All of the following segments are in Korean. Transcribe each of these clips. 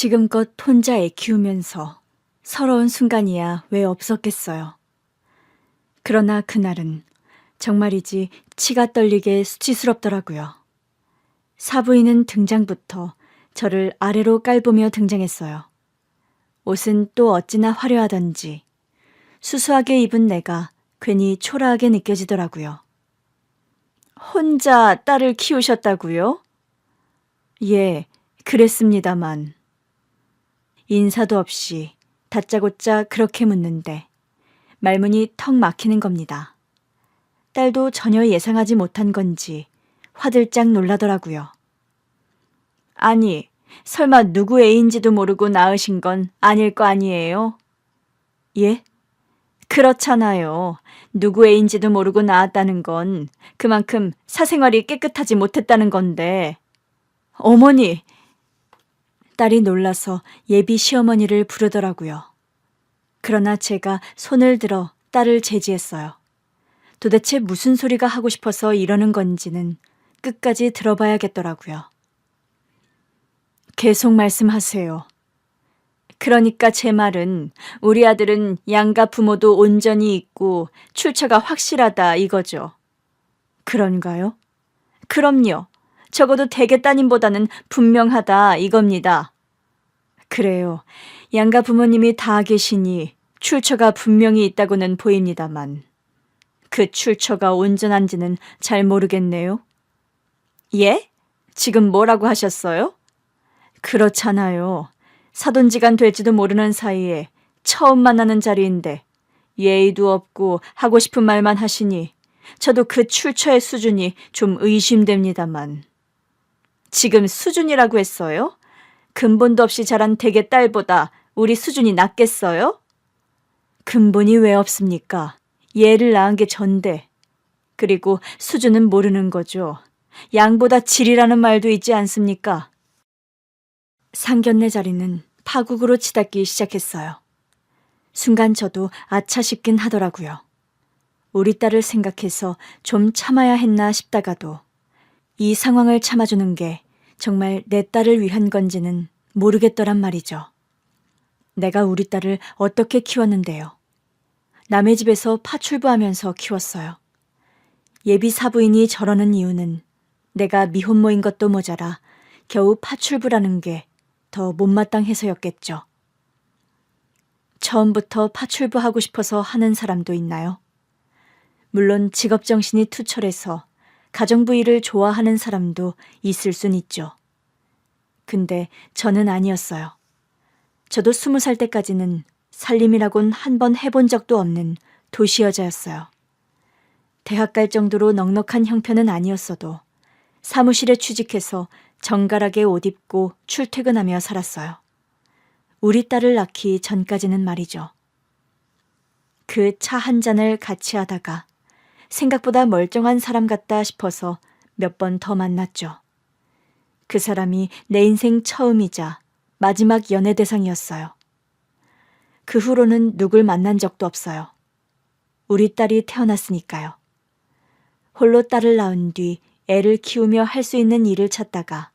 지금껏 혼자 애 키우면서 서러운 순간이야 왜 없었겠어요. 그러나 그날은 정말이지 치가 떨리게 수치스럽더라고요. 사부인은 등장부터 저를 아래로 깔보며 등장했어요. 옷은 또 어찌나 화려하던지 수수하게 입은 내가 괜히 초라하게 느껴지더라고요. 혼자 딸을 키우셨다고요? 예, 그랬습니다만. 인사도 없이 다짜고짜 그렇게 묻는데 말문이 턱 막히는 겁니다. 딸도 전혀 예상하지 못한 건지 화들짝 놀라더라고요. 아니, 설마 누구 애인지도 모르고 낳으신 건 아닐 거 아니에요? 예? 그렇잖아요. 누구 애인지도 모르고 낳았다는 건 그만큼 사생활이 깨끗하지 못했다는 건데. 어머니! 딸이 놀라서 예비 시어머니를 부르더라고요. 그러나 제가 손을 들어 딸을 제지했어요. 도대체 무슨 소리가 하고 싶어서 이러는 건지는 끝까지 들어봐야겠더라고요. 계속 말씀하세요. 그러니까 제 말은 우리 아들은 양가 부모도 온전히 있고 출처가 확실하다 이거죠. 그런가요? 그럼요. 적어도 대개 따님보다는 분명하다 이겁니다. 그래요. 양가 부모님이 다 계시니 출처가 분명히 있다고는 보입니다만 그 출처가 온전한지는 잘 모르겠네요. 예? 지금 뭐라고 하셨어요? 그렇잖아요. 사돈지간 될지도 모르는 사이에 처음 만나는 자리인데 예의도 없고 하고 싶은 말만 하시니 저도 그 출처의 수준이 좀 의심됩니다만. 지금 수준이라고 했어요? 근본도 없이 자란 댁의 딸보다 우리 수준이 낮겠어요? 근본이 왜 없습니까? 얘를 낳은 게 전데. 그리고 수준은 모르는 거죠. 양보다 질이라는 말도 있지 않습니까? 상견례 자리는 파국으로 치닫기 시작했어요. 순간 저도 아차 싶긴 하더라고요. 우리 딸을 생각해서 좀 참아야 했나 싶다가도 이 상황을 참아주는 게 정말 내 딸을 위한 건지는 모르겠더란 말이죠. 내가 우리 딸을 어떻게 키웠는데요. 남의 집에서 파출부하면서 키웠어요. 예비 사부인이 저러는 이유는 내가 미혼모인 것도 모자라 겨우 파출부라는 게 더 못마땅해서였겠죠. 처음부터 파출부하고 싶어서 하는 사람도 있나요? 물론 직업정신이 투철해서 가정부 일을 좋아하는 사람도 있을 순 있죠. 근데 저는 아니었어요. 저도 20살 때까지는 살림이라곤 한 번 해본 적도 없는 도시 여자였어요. 대학 갈 정도로 넉넉한 형편은 아니었어도 사무실에 취직해서 정갈하게 옷 입고 출퇴근하며 살았어요. 우리 딸을 낳기 전까지는 말이죠. 그 차 한 잔을 같이 하다가 생각보다 멀쩡한 사람 같다 싶어서 몇 번 더 만났죠. 그 사람이 내 인생 처음이자 마지막 연애 대상이었어요. 그 후로는 누굴 만난 적도 없어요. 우리 딸이 태어났으니까요. 홀로 딸을 낳은 뒤 애를 키우며 할 수 있는 일을 찾다가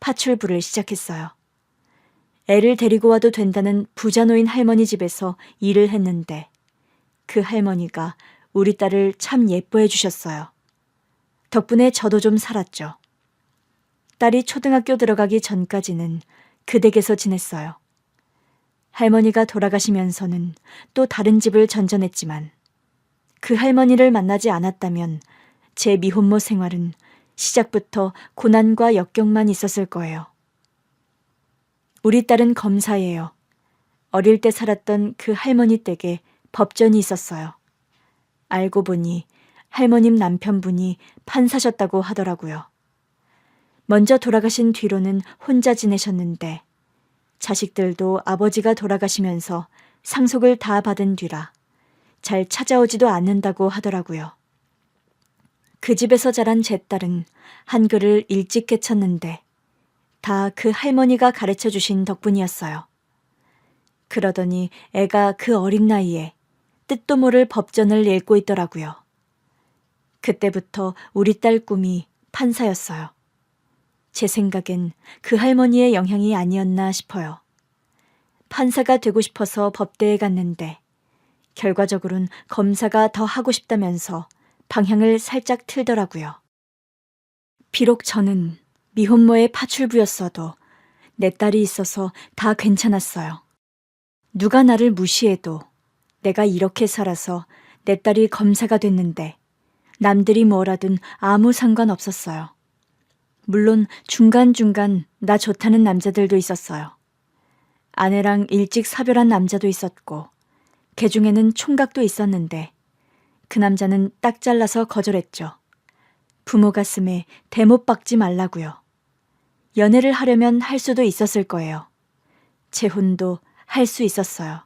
파출부를 시작했어요. 애를 데리고 와도 된다는 부자노인 할머니 집에서 일을 했는데 그 할머니가 우리 딸을 참 예뻐해 주셨어요. 덕분에 저도 좀 살았죠. 딸이 초등학교 들어가기 전까지는 그 댁에서 지냈어요. 할머니가 돌아가시면서는 또 다른 집을 전전했지만 그 할머니를 만나지 않았다면 제 미혼모 생활은 시작부터 고난과 역경만 있었을 거예요. 우리 딸은 검사예요. 어릴 때 살았던 그 할머니 댁에 법전이 있었어요. 알고 보니 할머님 남편분이 판사셨다고 하더라고요. 먼저 돌아가신 뒤로는 혼자 지내셨는데 자식들도 아버지가 돌아가시면서 상속을 다 받은 뒤라 잘 찾아오지도 않는다고 하더라고요. 그 집에서 자란 제 딸은 한글을 일찍 깨쳤는데 다 그 할머니가 가르쳐 주신 덕분이었어요. 그러더니 애가 그 어린 나이에 뜻도 모를 법전을 읽고 있더라고요. 그때부터 우리 딸 꿈이 판사였어요. 제 생각엔 그 할머니의 영향이 아니었나 싶어요. 판사가 되고 싶어서 법대에 갔는데 결과적으론 검사가 더 하고 싶다면서 방향을 살짝 틀더라고요. 비록 저는 미혼모의 파출부였어도 내 딸이 있어서 다 괜찮았어요. 누가 나를 무시해도 내가 이렇게 살아서 내 딸이 검사가 됐는데 남들이 뭐라든 아무 상관없었어요. 물론 중간중간 나 좋다는 남자들도 있었어요. 아내랑 일찍 사별한 남자도 있었고 그 중에는 총각도 있었는데 그 남자는 딱 잘라서 거절했죠. 부모 가슴에 대못 박지 말라고요. 연애를 하려면 할 수도 있었을 거예요. 재혼도 할 수 있었어요.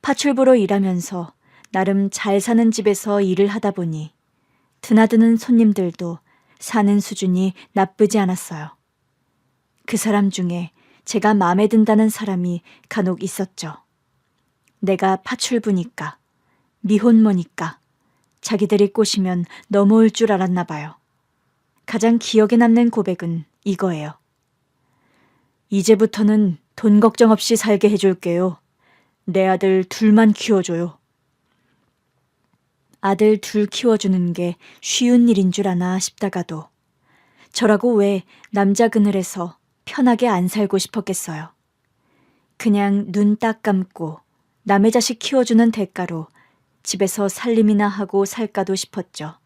파출부로 일하면서 나름 잘 사는 집에서 일을 하다 보니 드나드는 손님들도 사는 수준이 나쁘지 않았어요. 그 사람 중에 제가 마음에 든다는 사람이 간혹 있었죠. 내가 파출부니까, 미혼모니까 자기들이 꼬시면 넘어올 줄 알았나 봐요. 가장 기억에 남는 고백은 이거예요. 이제부터는 돈 걱정 없이 살게 해줄게요. 내 아들 둘만 키워줘요. 아들 둘 키워주는 게 쉬운 일인 줄 아나 싶다가도 저라고 왜 남자 그늘에서 편하게 안 살고 싶었겠어요. 그냥 눈 딱 감고 남의 자식 키워주는 대가로 집에서 살림이나 하고 살까도 싶었죠.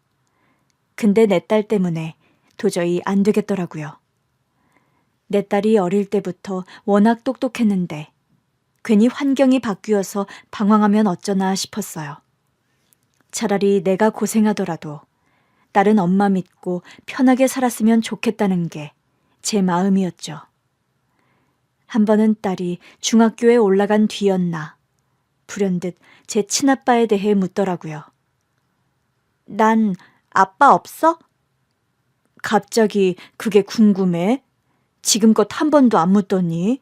근데 내 딸 때문에 도저히 안 되겠더라고요. 내 딸이 어릴 때부터 워낙 똑똑했는데 괜히 환경이 바뀌어서 방황하면 어쩌나 싶었어요. 차라리 내가 고생하더라도 딸은 엄마 믿고 편하게 살았으면 좋겠다는 게 제 마음이었죠. 한 번은 딸이 중학교에 올라간 뒤였나 불현듯 제 친아빠에 대해 묻더라고요. 난 아빠 없어? 갑자기 그게 궁금해? 지금껏 한 번도 안 묻더니?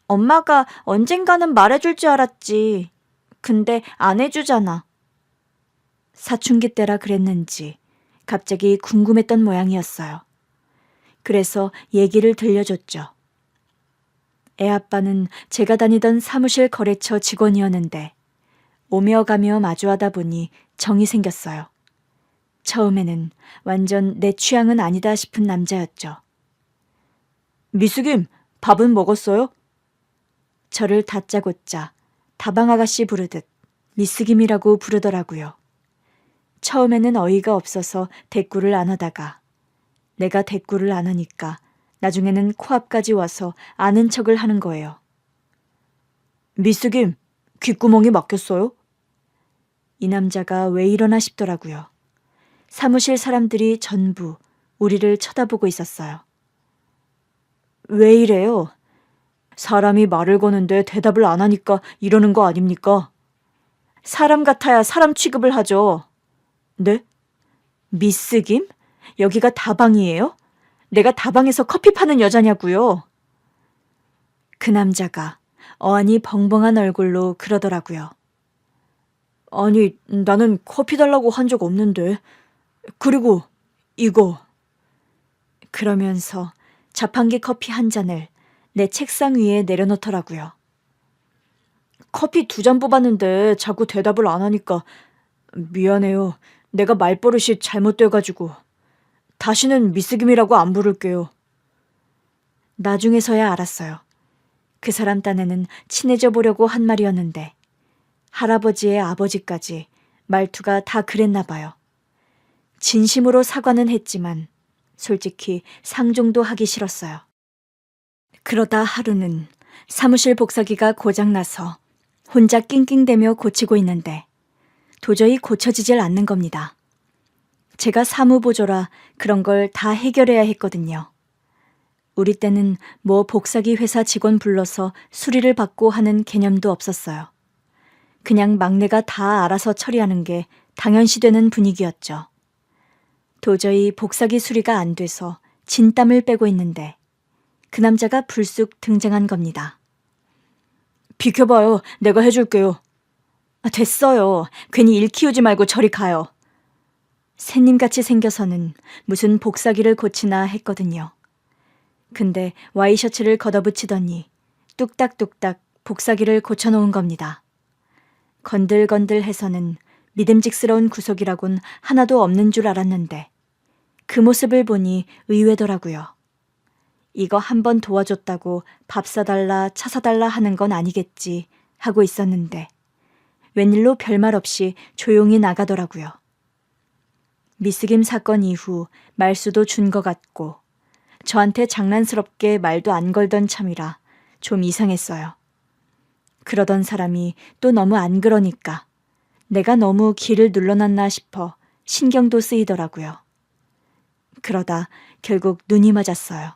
엄마가 언젠가는 말해줄 줄 알았지. 근데 안 해주잖아. 사춘기 때라 그랬는지 갑자기 궁금했던 모양이었어요. 그래서 얘기를 들려줬죠. 애아빠는 제가 다니던 사무실 거래처 직원이었는데 오며 가며 마주하다 보니 정이 생겼어요. 처음에는 완전 내 취향은 아니다 싶은 남자였죠. 미숙임, 밥은 먹었어요? 저를 다짜고짜 다방아가씨 부르듯 미숙임이라고 부르더라고요. 처음에는 어이가 없어서 대꾸를 안 하다가 내가 대꾸를 안 하니까 나중에는 코앞까지 와서 아는 척을 하는 거예요. 미숙임, 귓구멍이 막혔어요? 이 남자가 왜 이러나 싶더라고요. 사무실 사람들이 전부 우리를 쳐다보고 있었어요. 왜 이래요? 사람이 말을 거는데 대답을 안 하니까 이러는 거 아닙니까? 사람 같아야 사람 취급을 하죠. 네? 미스김? 여기가 다방이에요? 내가 다방에서 커피 파는 여자냐고요? 그 남자가 어안이 벙벙한 얼굴로 그러더라고요. 아니, 나는 커피 달라고 한 적 없는데. 그리고 이거. 그러면서 자판기 커피 한 잔을 내 책상 위에 내려놓더라고요. 커피 2잔 뽑았는데 자꾸 대답을 안 하니까 미안해요. 내가 말버릇이 잘못돼가지고. 다시는 미스김이라고 안 부를게요. 나중에서야 알았어요. 그 사람 딴에는 친해져 보려고 한 말이었는데 할아버지의 아버지까지 말투가 다 그랬나 봐요. 진심으로 사과는 했지만 솔직히 상종도 하기 싫었어요. 그러다 하루는 사무실 복사기가 고장나서 혼자 낑낑대며 고치고 있는데 도저히 고쳐지질 않는 겁니다. 제가 사무보조라 그런 걸 다 해결해야 했거든요. 우리 때는 뭐 복사기 회사 직원 불러서 수리를 받고 하는 개념도 없었어요. 그냥 막내가 다 알아서 처리하는 게 당연시되는 분위기였죠. 도저히 복사기 수리가 안 돼서 진땀을 빼고 있는데 그 남자가 불쑥 등장한 겁니다. 비켜봐요. 내가 해줄게요. 됐어요. 괜히 일 키우지 말고 저리 가요. 새님같이 생겨서는 무슨 복사기를 고치나 했거든요. 근데 와이셔츠를 걷어붙이더니 뚝딱뚝딱 복사기를 고쳐놓은 겁니다. 건들건들해서는 믿음직스러운 구속이라곤 하나도 없는 줄 알았는데 그 모습을 보니 의외더라고요. 이거 한 번 도와줬다고 밥 사달라 차 사달라 하는 건 아니겠지 하고 있었는데 웬일로 별말 없이 조용히 나가더라고요. 미스김 사건 이후 말수도 준 것 같고 저한테 장난스럽게 말도 안 걸던 참이라 좀 이상했어요. 그러던 사람이 또 너무 안 그러니까 내가 너무 기를 눌러놨나 싶어 신경도 쓰이더라고요. 그러다 결국 눈이 맞았어요.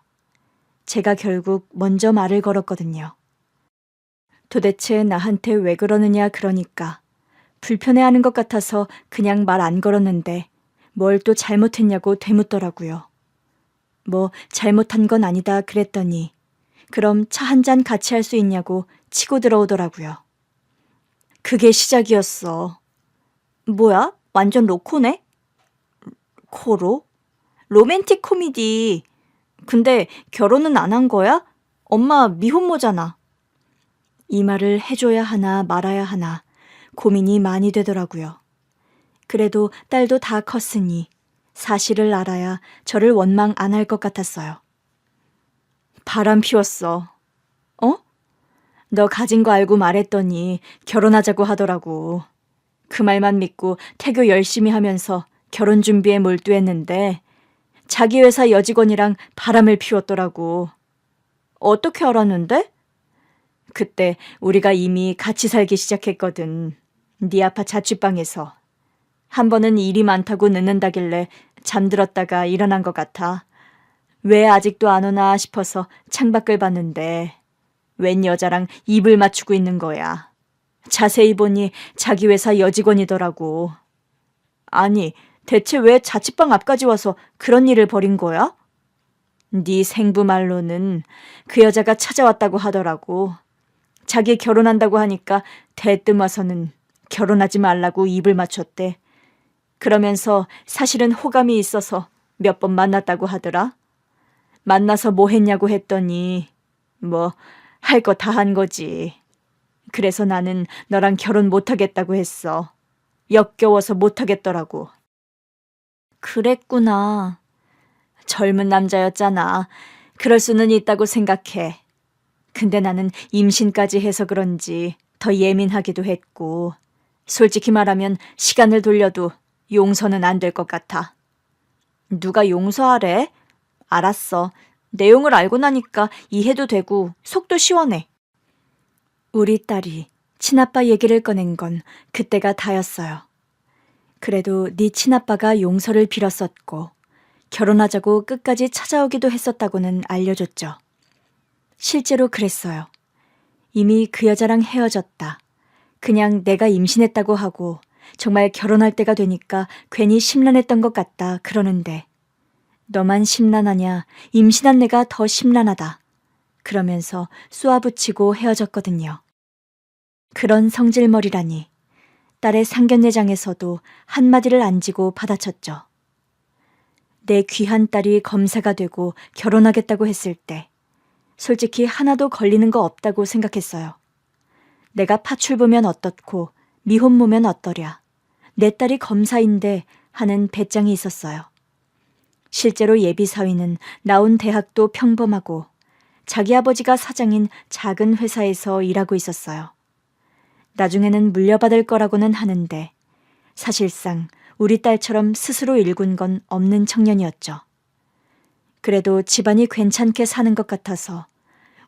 제가 결국 먼저 말을 걸었거든요. 도대체 나한테 왜 그러느냐 그러니까 불편해하는 것 같아서 그냥 말 안 걸었는데 뭘 또 잘못했냐고 되묻더라고요. 뭐 잘못한 건 아니다 그랬더니 그럼 차 한 잔 같이 할 수 있냐고 치고 들어오더라고요. 그게 시작이었어. 뭐야? 완전 로코네? 코로? 로맨틱 코미디. 근데 결혼은 안 한 거야? 엄마 미혼모잖아. 이 말을 해줘야 하나 말아야 하나 고민이 많이 되더라고요. 그래도 딸도 다 컸으니 사실을 알아야 저를 원망 안 할 것 같았어요. 바람 피웠어. 어? 너 가진 거 알고 말했더니 결혼하자고 하더라고. 그 말만 믿고 태교 열심히 하면서 결혼 준비에 몰두했는데 자기 회사 여직원이랑 바람을 피웠더라고. 어떻게 알았는데? 그때 우리가 이미 같이 살기 시작했거든. 네 아파 자취방에서. 한 번은 일이 많다고 늦는다길래 잠들었다가 일어난 것 같아. 왜 아직도 안 오나 싶어서 창밖을 봤는데 웬 여자랑 입을 맞추고 있는 거야. 자세히 보니 자기 회사 여직원이더라고. 아니, 대체 왜 자취방 앞까지 와서 그런 일을 벌인 거야? 네 생부 말로는 그 여자가 찾아왔다고 하더라고. 자기 결혼한다고 하니까 대뜸 와서는 결혼하지 말라고 입을 맞췄대. 그러면서 사실은 호감이 있어서 몇 번 만났다고 하더라. 만나서 뭐 했냐고 했더니 뭐 할 거 다 한 거지. 그래서 나는 너랑 결혼 못하겠다고 했어. 역겨워서 못하겠더라고. 그랬구나. 젊은 남자였잖아. 그럴 수는 있다고 생각해. 근데 나는 임신까지 해서 그런지 더 예민하기도 했고 솔직히 말하면 시간을 돌려도 용서는 안 될 것 같아. 누가 용서하래? 알았어. 내용을 알고 나니까 이해도 되고 속도 시원해. 우리 딸이 친아빠 얘기를 꺼낸 건 그때가 다였어요. 그래도 네 친아빠가 용서를 빌었었고 결혼하자고 끝까지 찾아오기도 했었다고는 알려줬죠. 실제로 그랬어요. 이미 그 여자랑 헤어졌다. 그냥 내가 임신했다고 하고 정말 결혼할 때가 되니까 괜히 심란했던 것 같다 그러는데 너만 심란하냐 임신한 내가 더 심란하다. 그러면서 쏘아붙이고 헤어졌거든요. 그런 성질머리라니 딸의 상견례장에서도 한마디를 안 지고 받아쳤죠. 내 귀한 딸이 검사가 되고 결혼하겠다고 했을 때 솔직히 하나도 걸리는 거 없다고 생각했어요. 내가 파출부면 어떻고 미혼모면 어떠랴. 내 딸이 검사인데 하는 배짱이 있었어요. 실제로 예비사위는 나온 대학도 평범하고 자기 아버지가 사장인 작은 회사에서 일하고 있었어요. 나중에는 물려받을 거라고는 하는데 사실상 우리 딸처럼 스스로 일군 건 없는 청년이었죠. 그래도 집안이 괜찮게 사는 것 같아서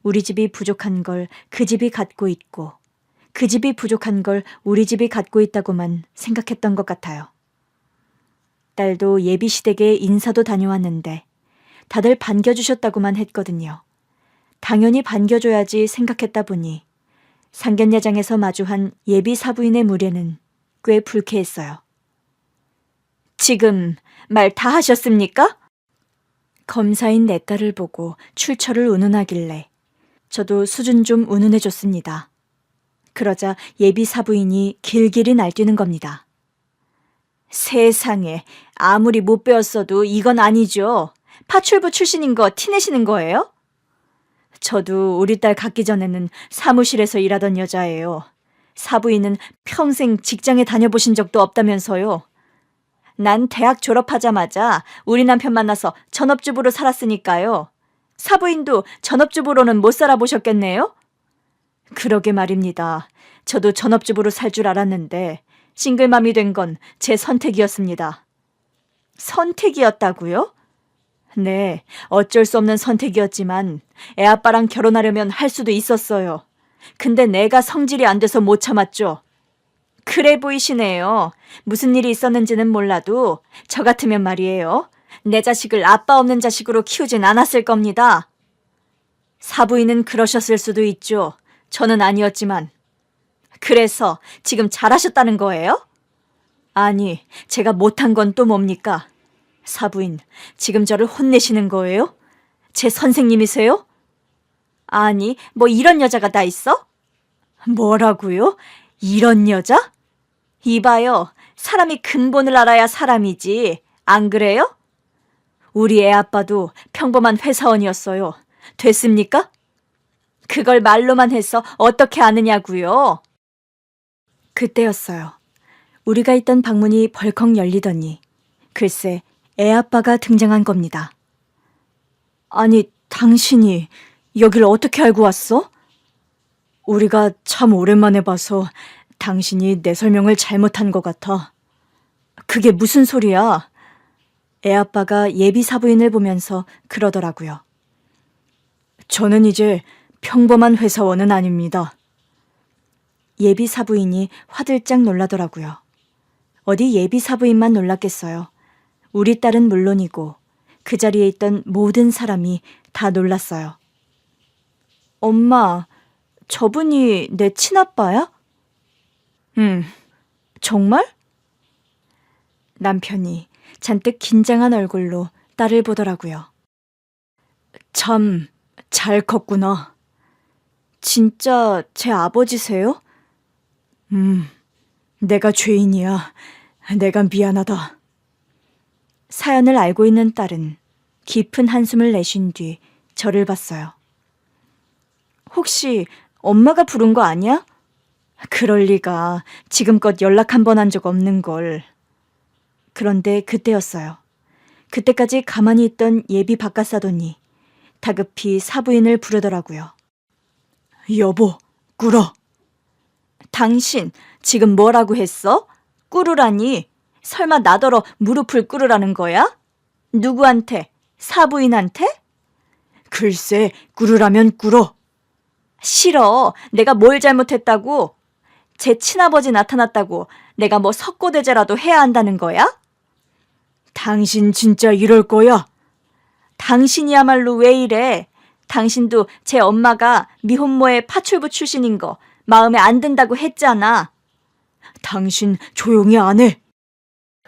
우리 집이 부족한 걸 그 집이 갖고 있고 그 집이 부족한 걸 우리 집이 갖고 있다고만 생각했던 것 같아요. 딸도 예비시댁에 인사도 다녀왔는데 다들 반겨주셨다고만 했거든요. 당연히 반겨줘야지 생각했다 보니 상견례장에서 마주한 예비 사부인의 무례는 꽤 불쾌했어요. 지금 말 다 하셨습니까? 검사인 내 딸을 보고 출처를 운운하길래 저도 수준 좀 운운해줬습니다. 그러자 예비 사부인이 길길이 날뛰는 겁니다. 세상에, 아무리 못 배웠어도 이건 아니죠. 파출부 출신인 거 티내시는 거예요? 저도 우리 딸 갖기 전에는 사무실에서 일하던 여자예요. 사부인은 평생 직장에 다녀보신 적도 없다면서요. 난 대학 졸업하자마자 우리 남편 만나서 전업주부로 살았으니까요. 사부인도 전업주부로는 못 살아보셨겠네요? 그러게 말입니다. 저도 전업주부로 살 줄 알았는데 싱글맘이 된 건 제 선택이었습니다. 선택이었다고요? 네, 어쩔 수 없는 선택이었지만 애아빠랑 결혼하려면 할 수도 있었어요. 근데 내가 성질이 안 돼서 못 참았죠. 그래 보이시네요. 무슨 일이 있었는지는 몰라도 저 같으면 말이에요. 내 자식을 아빠 없는 자식으로 키우진 않았을 겁니다. 사부인은 그러셨을 수도 있죠. 저는 아니었지만. 그래서 지금 잘하셨다는 거예요? 아니, 제가 못한 건 또 뭡니까? 사부인, 지금 저를 혼내시는 거예요? 제 선생님이세요? 아니, 뭐 이런 여자가 다 있어? 뭐라고요? 이런 여자? 이봐요, 사람이 근본을 알아야 사람이지. 안 그래요? 우리 애 아빠도 평범한 회사원이었어요. 됐습니까? 그걸 말로만 해서 어떻게 아느냐고요? 그때였어요. 우리가 있던 방문이 벌컥 열리더니 글쎄 애아빠가 등장한 겁니다. 아니, 당신이 여길 어떻게 알고 왔어? 우리가 참 오랜만에 봐서 당신이 내 설명을 잘못한 것 같아. 그게 무슨 소리야? 애아빠가 예비 사부인을 보면서 그러더라고요. 저는 이제 평범한 회사원은 아닙니다. 예비 사부인이 화들짝 놀라더라고요. 어디 예비 사부인만 놀랐겠어요. 우리 딸은 물론이고 그 자리에 있던 모든 사람이 다 놀랐어요. 엄마, 저분이 내 친아빠야? 정말? 남편이 잔뜩 긴장한 얼굴로 딸을 보더라고요. 참, 잘 컸구나. 진짜 제 아버지세요? 내가 죄인이야. 내가 미안하다. 사연을 알고 있는 딸은 깊은 한숨을 내쉰 뒤 저를 봤어요. 혹시 엄마가 부른 거 아니야? 그럴 리가. 지금껏 연락 한 번 한 적 없는 걸. 그런데 그때였어요. 그때까지 가만히 있던 예비 바깥사돈이 다급히 사부인을 부르더라고요. 여보, 꿇어. 당신 지금 뭐라고 했어? 꿇으라니? 설마 나더러 무릎을 꿇으라는 거야? 누구한테? 사부인한테? 글쎄, 꿇으라면 꿇어. 싫어. 내가 뭘 잘못했다고? 제 친아버지 나타났다고 내가 뭐 석고대죄라도 해야 한다는 거야? 당신 진짜 이럴 거야? 당신이야말로 왜 이래? 당신도 제 엄마가 미혼모의 파출부 출신인 거 마음에 안 든다고 했잖아. 당신 조용히 안 해.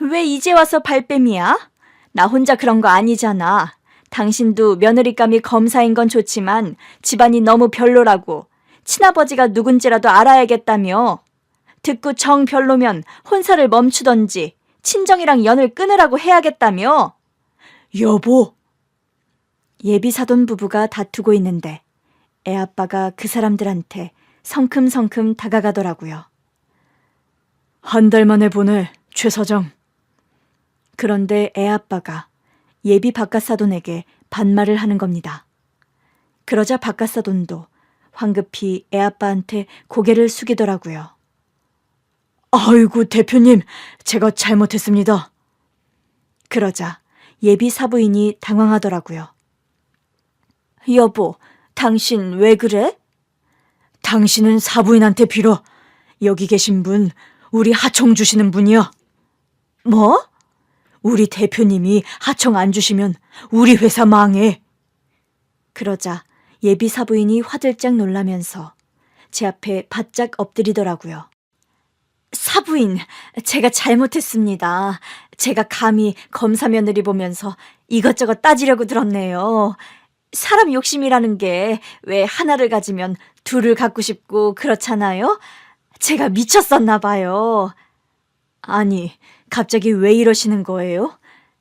왜 이제 와서 발뺌이야? 나 혼자 그런 거 아니잖아. 당신도 며느리감이 검사인 건 좋지만 집안이 너무 별로라고. 친아버지가 누군지라도 알아야겠다며. 듣고 정 별로면 혼사를 멈추던지 친정이랑 연을 끊으라고 해야겠다며. 여보. 예비 사돈 부부가 다투고 있는데 애아빠가 그 사람들한테 성큼성큼 다가가더라고요. 한 달 만에 보내, 최 사장. 그런데 애아빠가 예비 바깥사돈에게 반말을 하는 겁니다. 그러자 바깥사돈도 황급히 애아빠한테 고개를 숙이더라고요. 아이고, 대표님, 제가 잘못했습니다. 그러자 예비 사부인이 당황하더라고요. 여보, 당신 왜 그래? 당신은 사부인한테 빌어. 여기 계신 분, 우리 하청 주시는 분이야. 뭐? 우리 대표님이 하청 안 주시면 우리 회사 망해. 그러자 예비 사부인이 화들짝 놀라면서 제 앞에 바짝 엎드리더라고요. 사부인, 제가 잘못했습니다. 제가 감히 검사 며느리 보면서 이것저것 따지려고 들었네요. 사람 욕심이라는 게 왜 하나를 가지면 둘을 갖고 싶고 그렇잖아요? 제가 미쳤었나 봐요. 아니, 갑자기 왜 이러시는 거예요?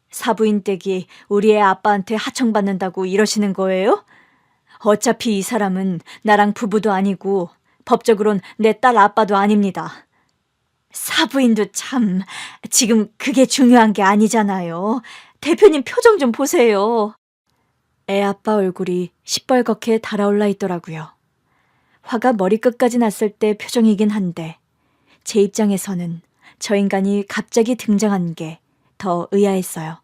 사부인 댁이 우리 애 아빠한테 하청받는다고 이러시는 거예요? 어차피 이 사람은 나랑 부부도 아니고 법적으론 내 딸 아빠도 아닙니다. 사부인도 참, 지금 그게 중요한 게 아니잖아요. 대표님 표정 좀 보세요. 애 아빠 얼굴이 시뻘겋게 달아올라 있더라고요. 화가 머리끝까지 났을 때 표정이긴 한데 제 입장에서는 저 인간이 갑자기 등장한 게 더 의아했어요.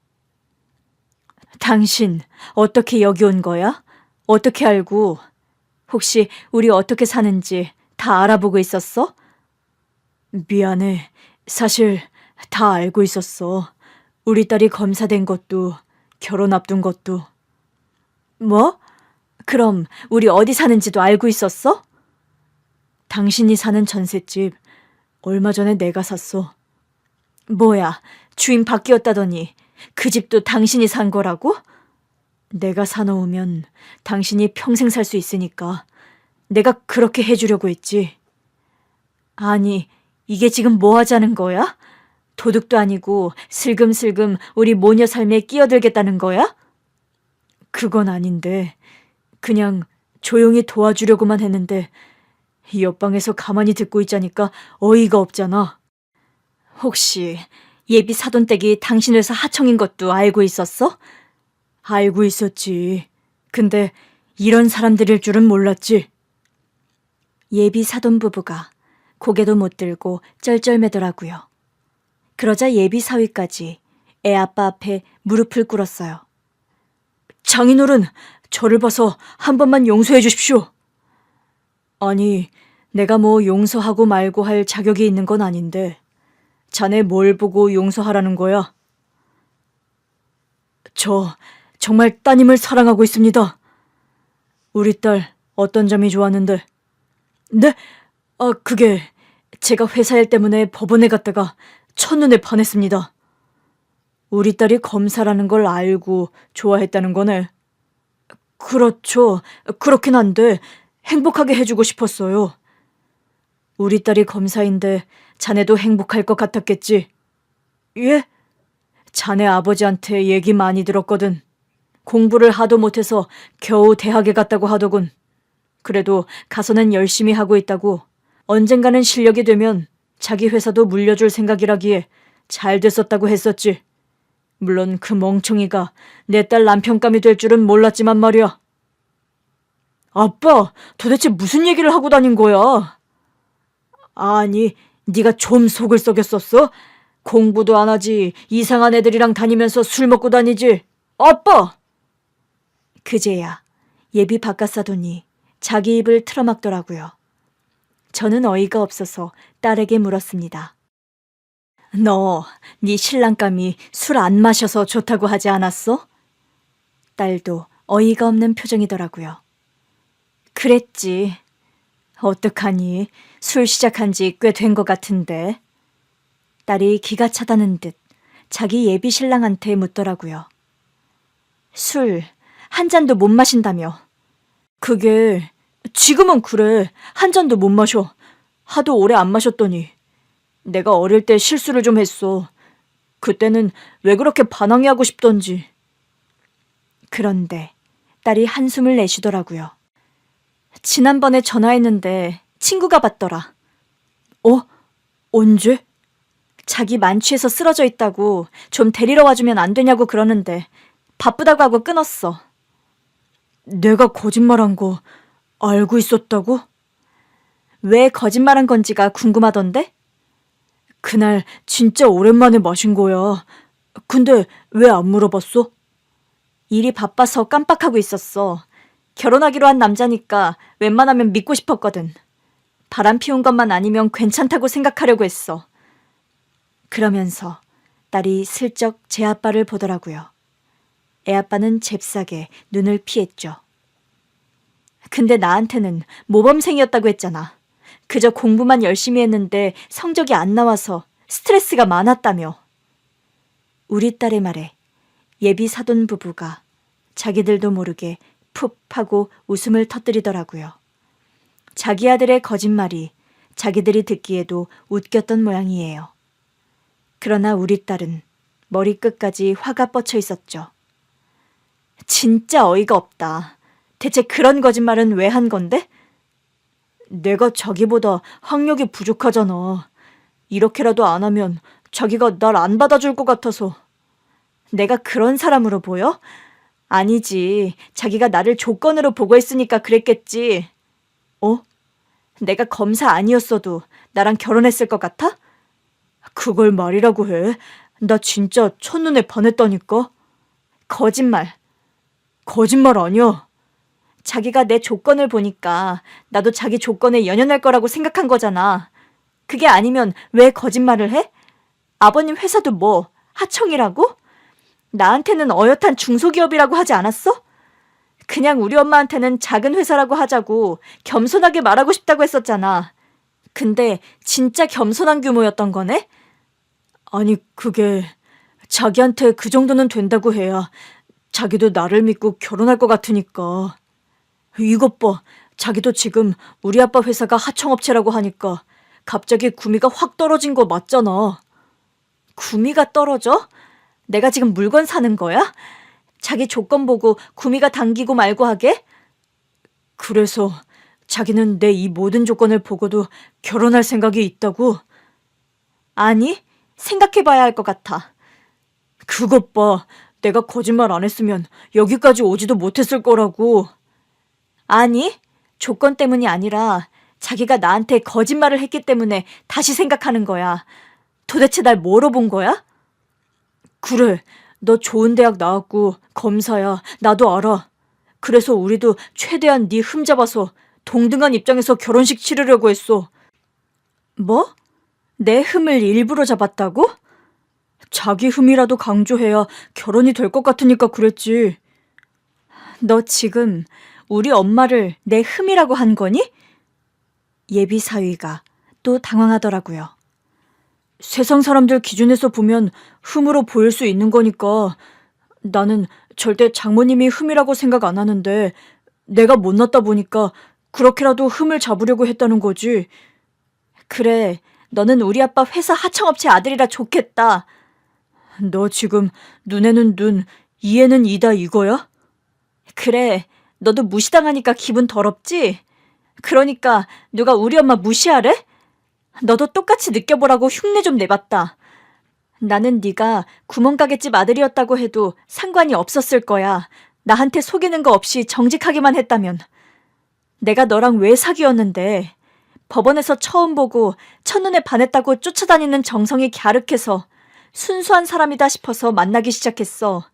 당신 어떻게 여기 온 거야? 어떻게 알고? 혹시 우리 어떻게 사는지 다 알아보고 있었어? 미안해. 사실 다 알고 있었어. 우리 딸이 검사된 것도 결혼 앞둔 것도. 뭐? 그럼 우리 어디 사는지도 알고 있었어? 당신이 사는 전셋집 얼마 전에 내가 샀어. 뭐야, 주인 바뀌었다더니 그 집도 당신이 산 거라고? 내가 사놓으면 당신이 평생 살 수 있으니까 내가 그렇게 해주려고 했지. 아니, 이게 지금 뭐 하자는 거야? 도둑도 아니고 슬금슬금 우리 모녀 삶에 끼어들겠다는 거야? 그건 아닌데 그냥 조용히 도와주려고만 했는데 이 옆방에서 가만히 듣고 있자니까 어이가 없잖아. 혹시 예비 사돈댁이 당신 회사 하청인 것도 알고 있었어? 알고 있었지. 근데 이런 사람들일 줄은 몰랐지. 예비 사돈 부부가 고개도 못 들고 쩔쩔매더라고요. 그러자 예비 사위까지 애 아빠 앞에 무릎을 꿇었어요. 장인어른, 저를 봐서 한 번만 용서해 주십시오. 아니, 내가 뭐 용서하고 말고 할 자격이 있는 건 아닌데 자네 뭘 보고 용서하라는 거야? 저 정말 따님을 사랑하고 있습니다. 우리 딸 어떤 점이 좋았는데? 네? 그게 제가 회사 일 때문에 법원에 갔다가 첫눈에 반했습니다. 우리 딸이 검사라는 걸 알고 좋아했다는 거네. 그렇죠. 그렇긴 한데 행복하게 해주고 싶었어요. 우리 딸이 검사인데 자네도 행복할 것 같았겠지? 예? 자네 아버지한테 얘기 많이 들었거든. 공부를 하도 못해서 겨우 대학에 갔다고 하더군. 그래도 가서는 열심히 하고 있다고. 언젠가는 실력이 되면 자기 회사도 물려줄 생각이라기에 잘 됐었다고 했었지. 물론 그 멍청이가 내 딸 남편감이 될 줄은 몰랐지만 말이야. 아빠, 도대체 무슨 얘기를 하고 다닌 거야? 아니, 네가 좀 속을 썩였었어? 공부도 안 하지 이상한 애들이랑 다니면서 술 먹고 다니지. 아빠! 그제야 예비 바깥사돈이 자기 입을 틀어막더라고요. 저는 어이가 없어서 딸에게 물었습니다. 너, 네 신랑감이 술 안 마셔서 좋다고 하지 않았어? 딸도 어이가 없는 표정이더라고요. 그랬지. 어떡하니? 술 시작한 지 꽤 된 것 같은데. 딸이 기가 차다는 듯 자기 예비 신랑한테 묻더라고요. 술 한 잔도 못 마신다며. 그게 지금은 그래. 한 잔도 못 마셔. 하도 오래 안 마셨더니. 내가 어릴 때 실수를 좀 했어. 그때는 왜 그렇게 반항해하고 싶던지. 그런데 딸이 한숨을 내쉬더라고요. 지난번에 전화했는데 친구가 받더라. 언제? 자기 만취해서 쓰러져 있다고 좀 데리러 와주면 안 되냐고 그러는데 바쁘다고 하고 끊었어. 내가 거짓말한 거 알고 있었다고? 왜 거짓말한 건지가 궁금하던데? 그날 진짜 오랜만에 마신 거야. 근데 왜 안 물어봤어? 일이 바빠서 깜빡하고 있었어. 결혼하기로 한 남자니까 웬만하면 믿고 싶었거든. 바람 피운 것만 아니면 괜찮다고 생각하려고 했어. 그러면서 딸이 슬쩍 제 아빠를 보더라고요. 애 아빠는 잽싸게 눈을 피했죠. 근데 나한테는 모범생이었다고 했잖아. 그저 공부만 열심히 했는데 성적이 안 나와서 스트레스가 많았다며. 우리 딸의 말에 예비 사돈 부부가 자기들도 모르게 푹 하고 웃음을 터뜨리더라고요. 자기 아들의 거짓말이 자기들이 듣기에도 웃겼던 모양이에요. 그러나 우리 딸은 머리끝까지 화가 뻗쳐 있었죠. 진짜 어이가 없다. 대체 그런 거짓말은 왜 한 건데? 내가 자기보다 학력이 부족하잖아. 이렇게라도 안 하면 자기가 날 안 받아줄 것 같아서. 내가 그런 사람으로 보여? 아니지. 자기가 나를 조건으로 보고 있으니까 그랬겠지. 어? 내가 검사 아니었어도 나랑 결혼했을 것 같아? 그걸 말이라고 해. 나 진짜 첫눈에 반했다니까. 거짓말. 거짓말 아니야. 자기가 내 조건을 보니까 나도 자기 조건에 연연할 거라고 생각한 거잖아. 그게 아니면 왜 거짓말을 해? 아버님 회사도 뭐 하청이라고? 나한테는 어엿한 중소기업이라고 하지 않았어? 그냥 우리 엄마한테는 작은 회사라고 하자고 겸손하게 말하고 싶다고 했었잖아. 근데 진짜 겸손한 규모였던 거네? 아니, 그게 자기한테 그 정도는 된다고 해야 자기도 나를 믿고 결혼할 것 같으니까. 이것 봐. 자기도 지금 우리 아빠 회사가 하청업체라고 하니까 갑자기 구미가 확 떨어진 거 맞잖아. 구미가 떨어져? 내가 지금 물건 사는 거야? 자기 조건 보고 구미가 당기고 말고 하게? 그래서 자기는 내 이 모든 조건을 보고도 결혼할 생각이 있다고? 아니, 생각해봐야 할 것 같아. 그것 봐. 내가 거짓말 안 했으면 여기까지 오지도 못했을 거라고. 아니, 조건 때문이 아니라 자기가 나한테 거짓말을 했기 때문에 다시 생각하는 거야. 도대체 날 뭐로 본 거야? 그래, 너 좋은 대학 나왔고 검사야. 나도 알아. 그래서 우리도 최대한 네 흠잡아서 동등한 입장에서 결혼식 치르려고 했어. 뭐? 내 흠을 일부러 잡았다고? 자기 흠이라도 강조해야 결혼이 될 것 같으니까 그랬지. 너 지금 우리 엄마를 내 흠이라고 한 거니? 예비 사위가 또 당황하더라고요. 세상 사람들 기준에서 보면 흠으로 보일 수 있는 거니까 나는 절대 장모님이 흠이라고 생각 안 하는데 내가 못났다 보니까 그렇게라도 흠을 잡으려고 했다는 거지. 그래, 너는 우리 아빠 회사 하청업체 아들이라 좋겠다. 너 지금 눈에는 눈, 이에는 이다 이거야? 그래, 너도 무시당하니까 기분 더럽지? 그러니까 누가 우리 엄마 무시하래? 너도 똑같이 느껴보라고 흉내 좀 내봤다. 나는 네가 구멍가게집 아들이었다고 해도 상관이 없었을 거야. 나한테 속이는 거 없이 정직하기만 했다면. 내가 너랑 왜 사귀었는데 법원에서 처음 보고 첫눈에 반했다고 쫓아다니는 정성이 갸륵해서 순수한 사람이다 싶어서 만나기 시작했어.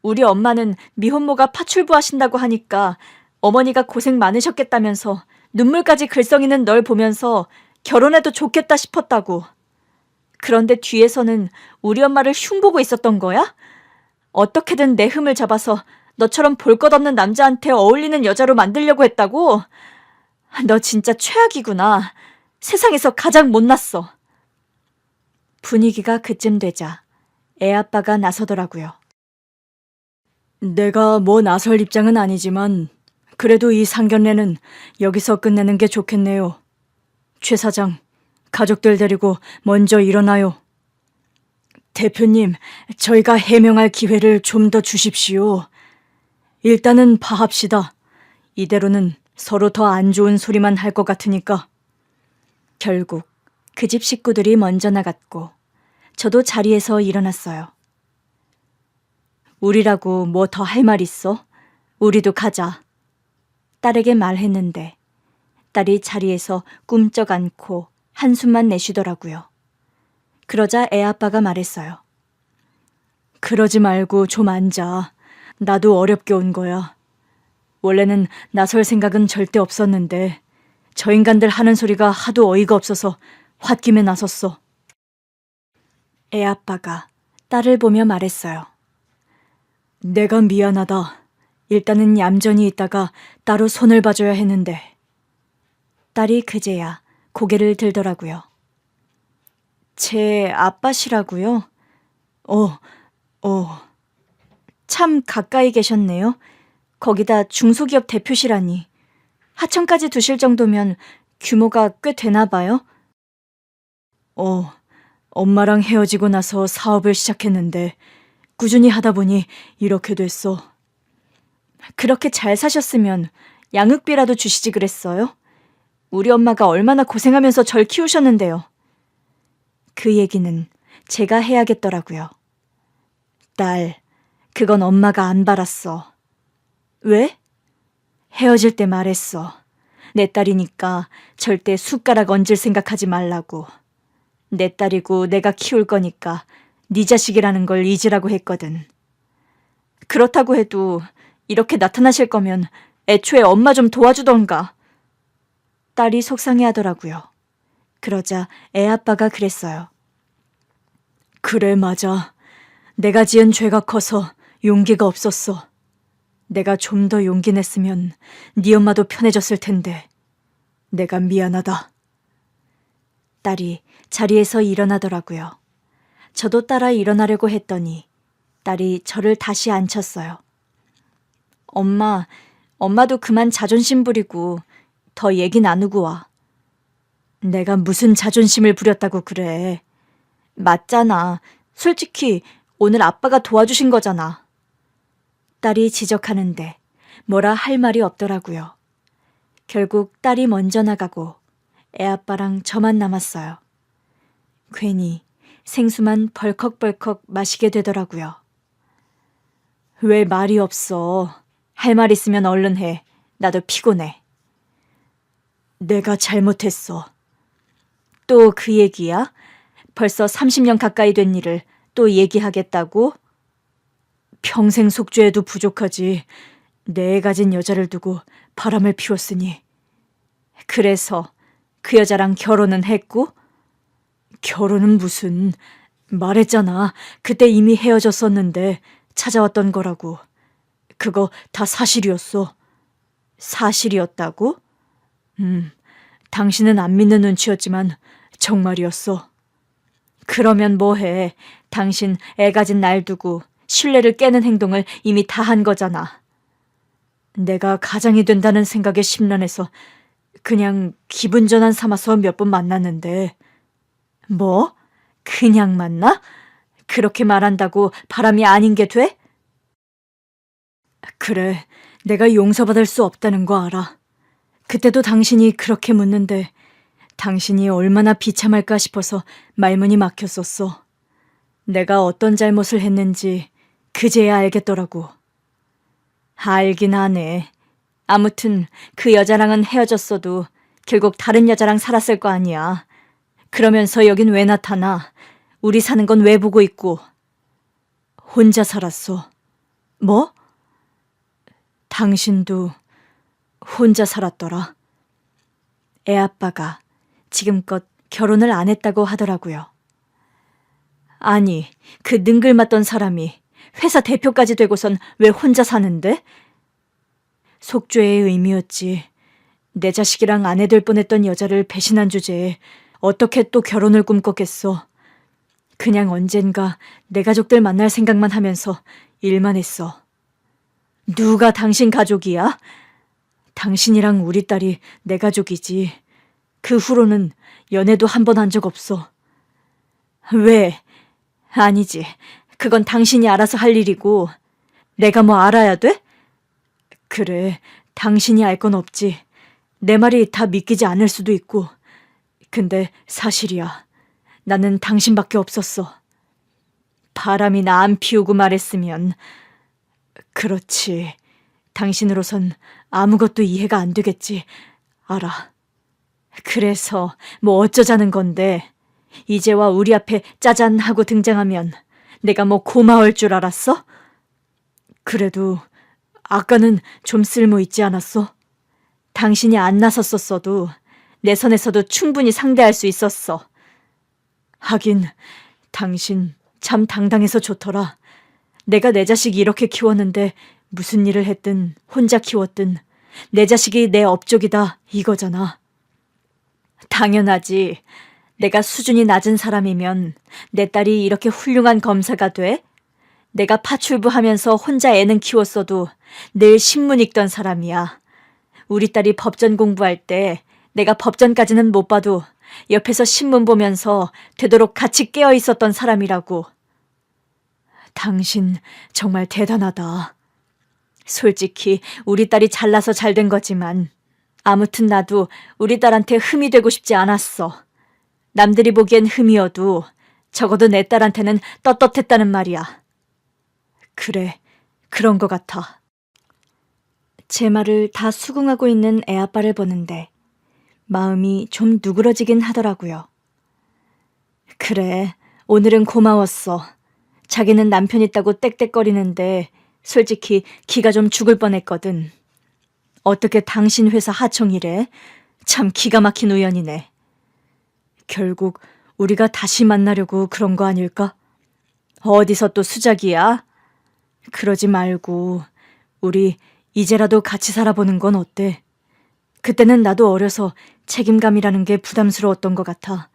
우리 엄마는 미혼모가 파출부하신다고 하니까 어머니가 고생 많으셨겠다면서 눈물까지 글썽이는 널 보면서 결혼해도 좋겠다 싶었다고. 그런데 뒤에서는 우리 엄마를 흉보고 있었던 거야? 어떻게든 내 흠을 잡아서 너처럼 볼 것 없는 남자한테 어울리는 여자로 만들려고 했다고? 너 진짜 최악이구나. 세상에서 가장 못났어. 분위기가 그쯤 되자 애아빠가 나서더라고요. 내가 뭐 나설 입장은 아니지만 그래도 이 상견례는 여기서 끝내는 게 좋겠네요. 최 사장, 가족들 데리고 먼저 일어나요. 대표님, 저희가 해명할 기회를 좀 더 주십시오. 일단은 파합시다. 이대로는 서로 더 안 좋은 소리만 할 것 같으니까. 결국 그 집 식구들이 먼저 나갔고 저도 자리에서 일어났어요. 우리라고 뭐 더 할 말 있어? 우리도 가자. 딸에게 말했는데 딸이 자리에서 꿈쩍 않고 한숨만 내쉬더라고요. 그러자 애아빠가 말했어요. 그러지 말고 좀 앉아. 나도 어렵게 온 거야. 원래는 나설 생각은 절대 없었는데 저 인간들 하는 소리가 하도 어이가 없어서 홧김에 나섰어. 애아빠가 딸을 보며 말했어요. 내가 미안하다. 일단은 얌전히 있다가 따로 손을 봐줘야 했는데. 딸이 그제야 고개를 들더라고요. 제 아빠시라고요? 참 가까이 계셨네요. 거기다 중소기업 대표시라니. 하청까지 두실 정도면 규모가 꽤 되나 봐요? 엄마랑 헤어지고 나서 사업을 시작했는데 꾸준히 하다 보니 이렇게 됐어. 그렇게 잘 사셨으면 양육비라도 주시지 그랬어요? 우리 엄마가 얼마나 고생하면서 절 키우셨는데요. 그 얘기는 제가 해야겠더라고요. 딸, 그건 엄마가 안 바랐어. 왜? 헤어질 때 말했어. 내 딸이니까 절대 숟가락 얹을 생각하지 말라고. 내 딸이고 내가 키울 거니까 네 자식이라는 걸 잊으라고 했거든. 그렇다고 해도 이렇게 나타나실 거면 애초에 엄마 좀 도와주던가. 딸이 속상해하더라고요. 그러자 애 아빠가 그랬어요. 그래, 맞아. 내가 지은 죄가 커서 용기가 없었어. 내가 좀 더 용기 냈으면 네 엄마도 편해졌을 텐데. 내가 미안하다. 딸이 자리에서 일어나더라고요. 저도 따라 일어나려고 했더니 딸이 저를 다시 앉혔어요. 엄마도 그만 자존심 부리고 더 얘기 나누고 와. 내가 무슨 자존심을 부렸다고 그래. 맞잖아. 솔직히 오늘 아빠가 도와주신 거잖아. 딸이 지적하는데 뭐라 할 말이 없더라고요. 결국 딸이 먼저 나가고 애아빠랑 저만 남았어요. 괜히 생수만 벌컥벌컥 마시게 되더라고요. 왜 말이 없어? 할 말 있으면 얼른 해. 나도 피곤해. 내가 잘못했어. 또 그 얘기야? 벌써 30년 가까이 된 일을 또 얘기하겠다고? 평생 속죄해도 부족하지. 내 애 가진 여자를 두고 바람을 피웠으니. 그래서 그 여자랑 결혼은 했고? 결혼은 무슨. 말했잖아. 그때 이미 헤어졌었는데 찾아왔던 거라고. 그거 다 사실이었어. 사실이었다고? 당신은 안 믿는 눈치였지만 정말이었어. 그러면 뭐해. 당신 애 가진 날 두고 신뢰를 깨는 행동을 이미 다 한 거잖아. 내가 가장이 된다는 생각에 심란해서 그냥 기분 전환 삼아서 몇 번 만났는데. 뭐? 그냥 만나? 그렇게 말한다고 바람이 아닌 게 돼? 그래, 내가 용서받을 수 없다는 거 알아. 그때도 당신이 그렇게 묻는데 당신이 얼마나 비참할까 싶어서 말문이 막혔었어. 내가 어떤 잘못을 했는지 그제야 알겠더라고. 알긴 하네. 아무튼 그 여자랑은 헤어졌어도 결국 다른 여자랑 살았을 거 아니야. 그러면서 여긴 왜 나타나? 우리 사는 건 왜 보고 있고? 혼자 살았어. 뭐? 당신도 혼자 살았더라. 애 아빠가 지금껏 결혼을 안 했다고 하더라고요. 아니, 그 능글맞던 사람이 회사 대표까지 되고선 왜 혼자 사는데? 속죄의 의미였지. 내 자식이랑 아내 될 뻔했던 여자를 배신한 주제에 어떻게 또 결혼을 꿈꿨겠어. 그냥 언젠가 내 가족들 만날 생각만 하면서 일만 했어. 누가 당신 가족이야? 당신이랑 우리 딸이 내 가족이지. 그 후로는 연애도 한 번 한 적 없어. 왜? 아니지. 그건 당신이 알아서 할 일이고 내가 뭐 알아야 돼? 그래, 당신이 알 건 없지. 내 말이 다 믿기지 않을 수도 있고. 근데 사실이야. 나는 당신밖에 없었어. 바람이나 안 피우고 말했으면. 그렇지. 당신으로선 아무것도 이해가 안 되겠지. 알아. 그래서 뭐 어쩌자는 건데. 이제와 우리 앞에 짜잔 하고 등장하면 내가 뭐 고마울 줄 알았어? 그래도 아까는 좀 쓸모 있지 않았어? 당신이 안 나섰었어도 내 선에서도 충분히 상대할 수 있었어. 하긴 당신 참 당당해서 좋더라. 내가 내 자식 이렇게 키웠는데 무슨 일을 했든 혼자 키웠든 내 자식이 내 업적이다 이거잖아. 당연하지. 내가 수준이 낮은 사람이면 내 딸이 이렇게 훌륭한 검사가 돼? 내가 파출부하면서 혼자 애는 키웠어도 늘 신문 읽던 사람이야. 우리 딸이 법전 공부할 때 내가 법전까지는 못 봐도 옆에서 신문 보면서 되도록 같이 깨어 있었던 사람이라고. 당신 정말 대단하다. 솔직히 우리 딸이 잘나서 잘 된 거지만 아무튼 나도 우리 딸한테 흠이 되고 싶지 않았어. 남들이 보기엔 흠이어도 적어도 내 딸한테는 떳떳했다는 말이야. 그래, 그런 것 같아. 제 말을 다 수긍하고 있는 애아빠를 보는데 마음이 좀 누그러지긴 하더라고요. 그래, 오늘은 고마웠어. 자기는 남편 있다고 떽떽거리는데 솔직히 기가 좀 죽을 뻔했거든. 어떻게 당신 회사 하청이래? 참 기가 막힌 우연이네. 결국 우리가 다시 만나려고 그런 거 아닐까? 어디서 또 수작이야? 그러지 말고 우리 이제라도 같이 살아보는 건 어때? 그때는 나도 어려서 책임감이라는 게 부담스러웠던 것 같아.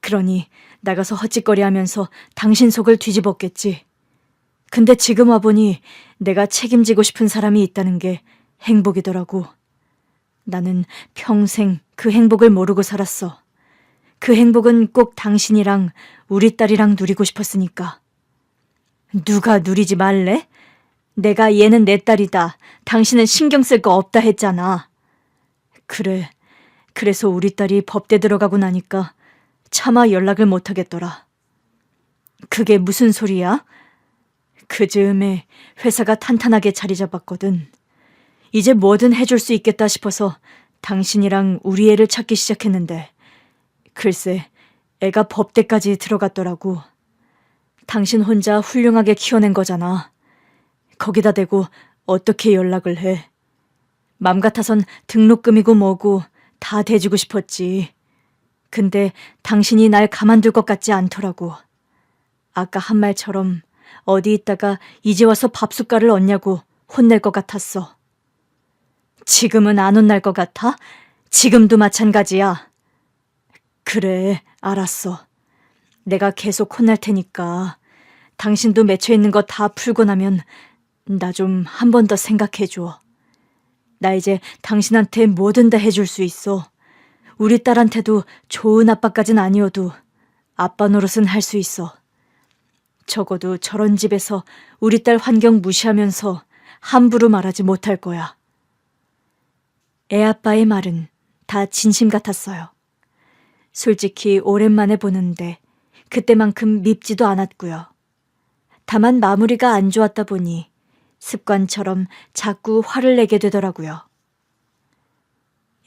그러니 나가서 헛짓거리하면서 당신 속을 뒤집었겠지. 근데 지금 와보니 내가 책임지고 싶은 사람이 있다는 게 행복이더라고. 나는 평생 그 행복을 모르고 살았어. 그 행복은 꼭 당신이랑 우리 딸이랑 누리고 싶었으니까. 누가 누리지 말래? 내가 얘는 내 딸이다. 당신은 신경 쓸 거 없다 했잖아. 그래. 그래서 우리 딸이 법대 들어가고 나니까 차마 연락을 못 하겠더라. 그게 무슨 소리야? 그 즈음에 회사가 탄탄하게 자리 잡았거든. 이제 뭐든 해줄 수 있겠다 싶어서 당신이랑 우리 애를 찾기 시작했는데 글쎄 애가 법대까지 들어갔더라고. 당신 혼자 훌륭하게 키워낸 거잖아. 거기다 대고 어떻게 연락을 해. 맘 같아선 등록금이고 뭐고 다 대주고 싶었지. 근데 당신이 날 가만둘 것 같지 않더라고. 아까 한 말처럼 어디 있다가 이제 와서 밥숟갈을 얻냐고 혼낼 것 같았어. 지금은 안 혼날 것 같아? 지금도 마찬가지야. 그래, 알았어. 내가 계속 혼날 테니까 당신도 맺혀 있는 거 다 풀고 나면 나 좀 한 번 더 생각해줘. 나 이제 당신한테 뭐든 다 해줄 수 있어. 우리 딸한테도 좋은 아빠까진 아니어도 아빠 노릇은 할 수 있어. 적어도 저런 집에서 우리 딸 환경 무시하면서 함부로 말하지 못할 거야. 애아빠의 말은 다 진심 같았어요. 솔직히 오랜만에 보는데 그때만큼 밉지도 않았고요. 다만 마무리가 안 좋았다 보니 습관처럼 자꾸 화를 내게 되더라고요.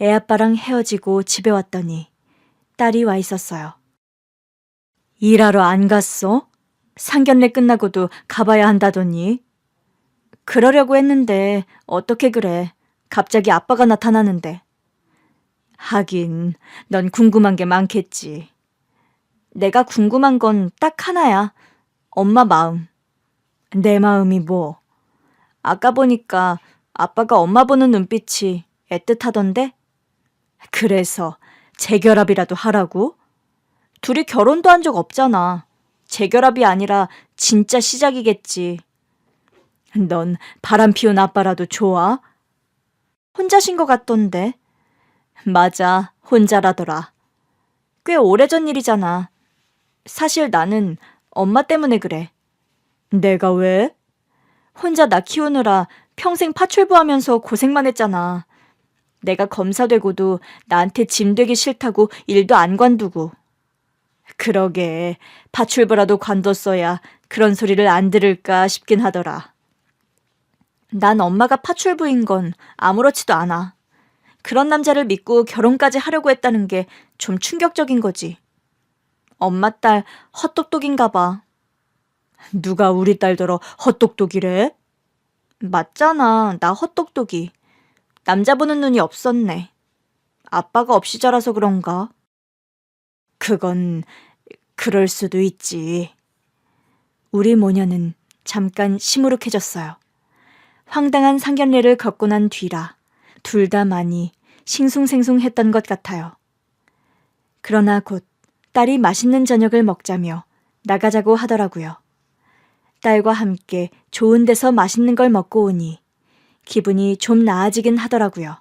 애아빠랑 헤어지고 집에 왔더니 딸이 와 있었어요. 일하러 안 갔어? 상견례 끝나고도 가봐야 한다더니. 그러려고 했는데 어떻게 그래. 갑자기 아빠가 나타나는데. 하긴 넌 궁금한 게 많겠지. 내가 궁금한 건 딱 하나야. 엄마 마음. 내 마음이 뭐? 아까 보니까 아빠가 엄마 보는 눈빛이 애틋하던데? 그래서 재결합이라도 하라고? 둘이 결혼도 한 적 없잖아. 재결합이 아니라 진짜 시작이겠지. 넌 바람 피운 아빠라도 좋아? 혼자신 것 같던데. 맞아, 혼자라더라. 꽤 오래전 일이잖아. 사실 나는 엄마 때문에 그래. 내가 왜? 혼자 나 키우느라 평생 파출부하면서 고생만 했잖아. 내가 검사 되고도 나한테 짐 되기 싫다고 일도 안 관두고. 그러게 파출부라도 관뒀어야 그런 소리를 안 들을까 싶긴 하더라. 난 엄마가 파출부인 건 아무렇지도 않아. 그런 남자를 믿고 결혼까지 하려고 했다는 게 좀 충격적인 거지. 엄마 딸 헛똑똑인가 봐. 누가 우리 딸더러 헛똑똑이래? 맞잖아, 나 헛똑똑이. 남자 보는 눈이 없었네. 아빠가 없이 자라서 그런가? 그건 그럴 수도 있지. 우리 모녀는 잠깐 시무룩해졌어요. 황당한 상견례를 겪고 난 뒤라 둘 다 많이 싱숭생숭했던 것 같아요. 그러나 곧 딸이 맛있는 저녁을 먹자며 나가자고 하더라고요. 딸과 함께 좋은 데서 맛있는 걸 먹고 오니 기분이 좀 나아지긴 하더라고요.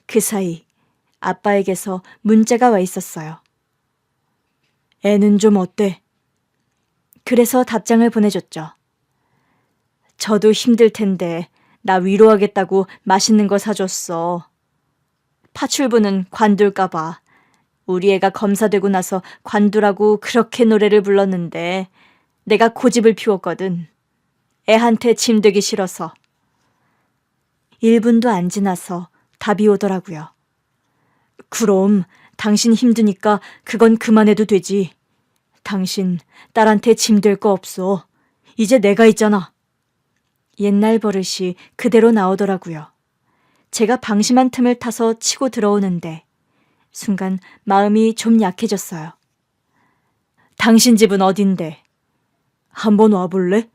그 사이 아빠에게서 문자가 와 있었어요. 애는 좀 어때? 그래서 답장을 보내줬죠. 저도 힘들 텐데 나 위로하겠다고 맛있는 거 사줬어. 파출부는 관둘까 봐. 우리 애가 검사되고 나서 관두라고 그렇게 노래를 불렀는데 내가 고집을 피웠거든. 애한테 짐되기 싫어서. 1분도 안 지나서 답이 오더라고요. 그럼 당신 힘드니까 그건 그만해도 되지. 당신 딸한테 짐될 거 없어. 이제 내가 있잖아. 옛날 버릇이 그대로 나오더라고요. 제가 방심한 틈을 타서 치고 들어오는데 순간 마음이 좀 약해졌어요. 당신 집은 어딘데? 한번 와볼래?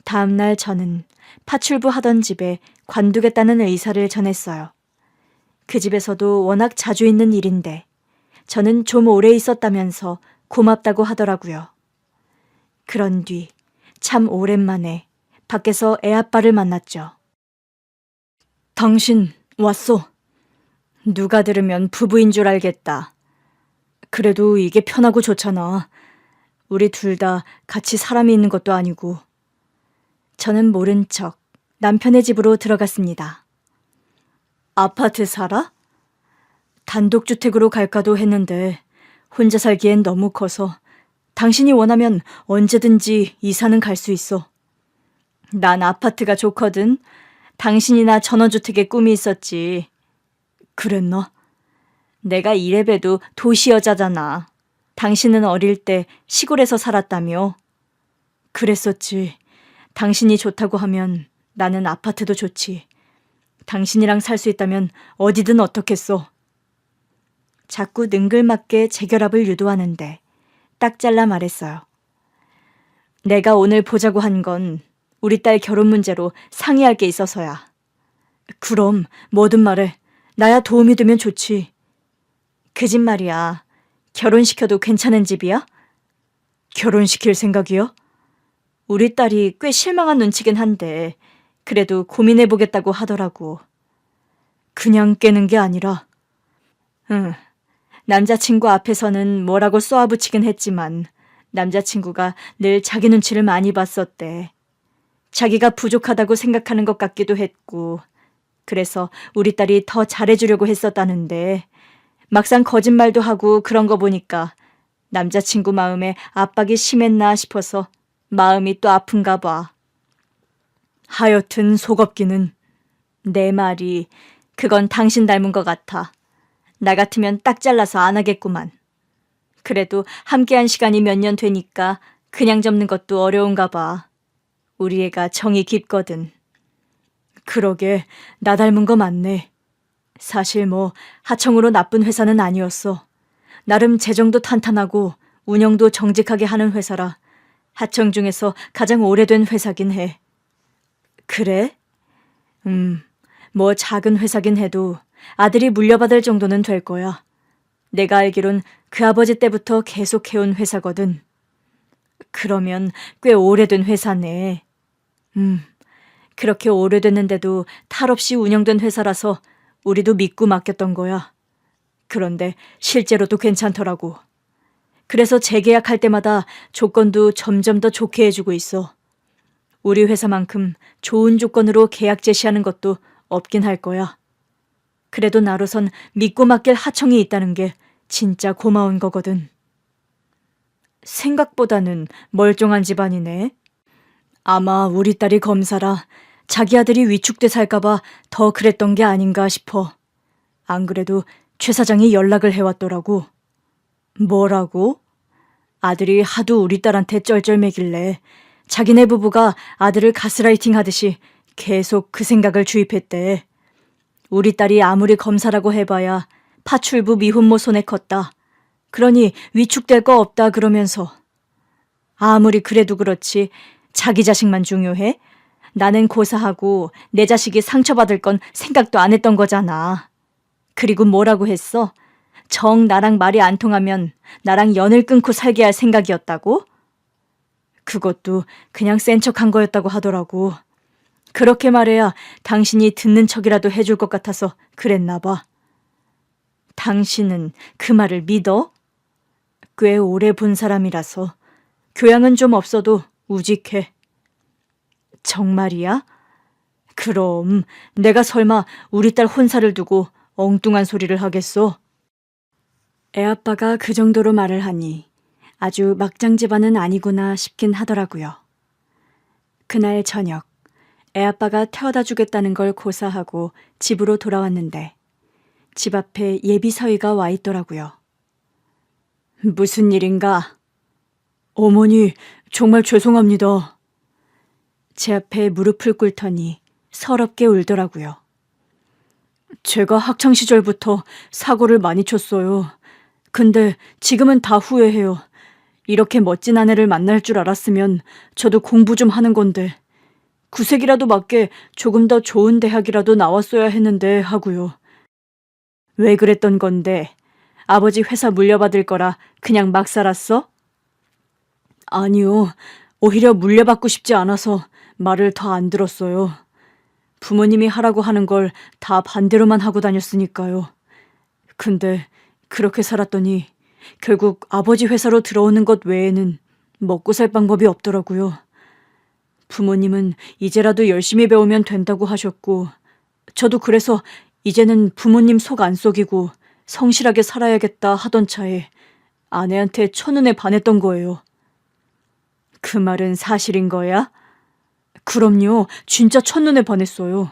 다음날 저는 파출부 하던 집에 관두겠다는 의사를 전했어요. 그 집에서도 워낙 자주 있는 일인데 저는 좀 오래 있었다면서 고맙다고 하더라고요. 그런 뒤 참 오랜만에 밖에서 애아빠를 만났죠. 당신 왔어. 누가 들으면 부부인 줄 알겠다. 그래도 이게 편하고 좋잖아. 우리 둘 다 같이 사람이 있는 것도 아니고. 저는 모른 척 남편의 집으로 들어갔습니다. 아파트 살아? 단독주택으로 갈까도 했는데 혼자 살기엔 너무 커서 당신이 원하면 언제든지 이사는 갈 수 있어. 난 아파트가 좋거든. 당신이나 전원주택의 꿈이 있었지. 그랬나? 내가 이래봬도 도시 여자잖아. 당신은 어릴 때 시골에서 살았다며. 그랬었지. 당신이 좋다고 하면 나는 아파트도 좋지. 당신이랑 살 수 있다면 어디든 어떻겠어. 자꾸 능글맞게 재결합을 유도하는데 딱 잘라 말했어요. 내가 오늘 보자고 한 건 우리 딸 결혼 문제로 상의할 게 있어서야. 그럼 뭐든 말해. 나야 도움이 되면 좋지. 그 집 말이야. 결혼시켜도 괜찮은 집이야? 결혼시킬 생각이요? 우리 딸이 꽤 실망한 눈치긴 한데 그래도 고민해보겠다고 하더라고. 그냥 깨는 게 아니라. 응. 남자친구 앞에서는 뭐라고 쏘아붙이긴 했지만 남자친구가 늘 자기 눈치를 많이 봤었대. 자기가 부족하다고 생각하는 것 같기도 했고 그래서 우리 딸이 더 잘해주려고 했었다는데 막상 거짓말도 하고 그런 거 보니까 남자친구 마음에 압박이 심했나 싶어서 마음이 또 아픈가 봐. 하여튼 속없기는. 내 말이 그건 당신 닮은 것 같아. 나 같으면 딱 잘라서 안 하겠구만. 그래도 함께한 시간이 몇 년 되니까 그냥 접는 것도 어려운가 봐. 우리 애가 정이 깊거든. 그러게 나 닮은 거 맞네. 사실 뭐 하청으로 나쁜 회사는 아니었어. 나름 재정도 탄탄하고 운영도 정직하게 하는 회사라 하청 중에서 가장 오래된 회사긴 해. 그래? 뭐 작은 회사긴 해도 아들이 물려받을 정도는 될 거야. 내가 알기론 그 아버지 때부터 계속 해온 회사거든. 그러면 꽤 오래된 회사네. 그렇게 오래됐는데도 탈 없이 운영된 회사라서 우리도 믿고 맡겼던 거야. 그런데 실제로도 괜찮더라고. 그래서 재계약할 때마다 조건도 점점 더 좋게 해주고 있어. 우리 회사만큼 좋은 조건으로 계약 제시하는 것도 없긴 할 거야. 그래도 나로선 믿고 맡길 하청이 있다는 게 진짜 고마운 거거든. 생각보다는 멀쩡한 집안이네. 아마 우리 딸이 검사라 자기 아들이 위축돼 살까봐 더 그랬던 게 아닌가 싶어. 안 그래도 최 사장이 연락을 해왔더라고. 뭐라고? 아들이 하도 우리 딸한테 쩔쩔매길래 자기네 부부가 아들을 가스라이팅 하듯이 계속 그 생각을 주입했대. 우리 딸이 아무리 검사라고 해봐야 파출부 미혼모 손에 컸다. 그러니 위축될 거 없다 그러면서. 아무리 그래도 그렇지 자기 자식만 중요해? 나는 고사하고 내 자식이 상처받을 건 생각도 안 했던 거잖아. 그리고 뭐라고 했어? 정 나랑 말이 안 통하면 나랑 연을 끊고 살게 할 생각이었다고? 그것도 그냥 센 척한 거였다고 하더라고. 그렇게 말해야 당신이 듣는 척이라도 해줄 것 같아서 그랬나 봐. 당신은 그 말을 믿어? 꽤 오래 본 사람이라서 교양은 좀 없어도 우직해. 정말이야? 그럼 내가 설마 우리 딸 혼사를 두고 엉뚱한 소리를 하겠어? 애아빠가 그 정도로 말을 하니 아주 막장 집안은 아니구나 싶긴 하더라고요. 그날 저녁, 애아빠가 태워다 주겠다는 걸 고사하고 집으로 돌아왔는데 집 앞에 예비 사위가 와 있더라고요. 무슨 일인가? 어머니, 정말 죄송합니다. 제 앞에 무릎을 꿇더니 서럽게 울더라고요. 제가 학창시절부터 사고를 많이 쳤어요. 근데 지금은 다 후회해요. 이렇게 멋진 아내를 만날 줄 알았으면 저도 공부 좀 하는 건데 구색이라도 맞게 조금 더 좋은 대학이라도 나왔어야 했는데 하고요. 왜 그랬던 건데? 아버지 회사 물려받을 거라 그냥 막 살았어? 아니요. 오히려 물려받고 싶지 않아서 말을 더 안 들었어요. 부모님이 하라고 하는 걸 다 반대로만 하고 다녔으니까요. 근데 그렇게 살았더니 결국 아버지 회사로 들어오는 것 외에는 먹고 살 방법이 없더라고요. 부모님은 이제라도 열심히 배우면 된다고 하셨고 저도 그래서 이제는 부모님 속 안 속이고 성실하게 살아야겠다 하던 차에 아내한테 첫눈에 반했던 거예요. 그 말은 사실인 거야? 그럼요. 진짜 첫눈에 반했어요.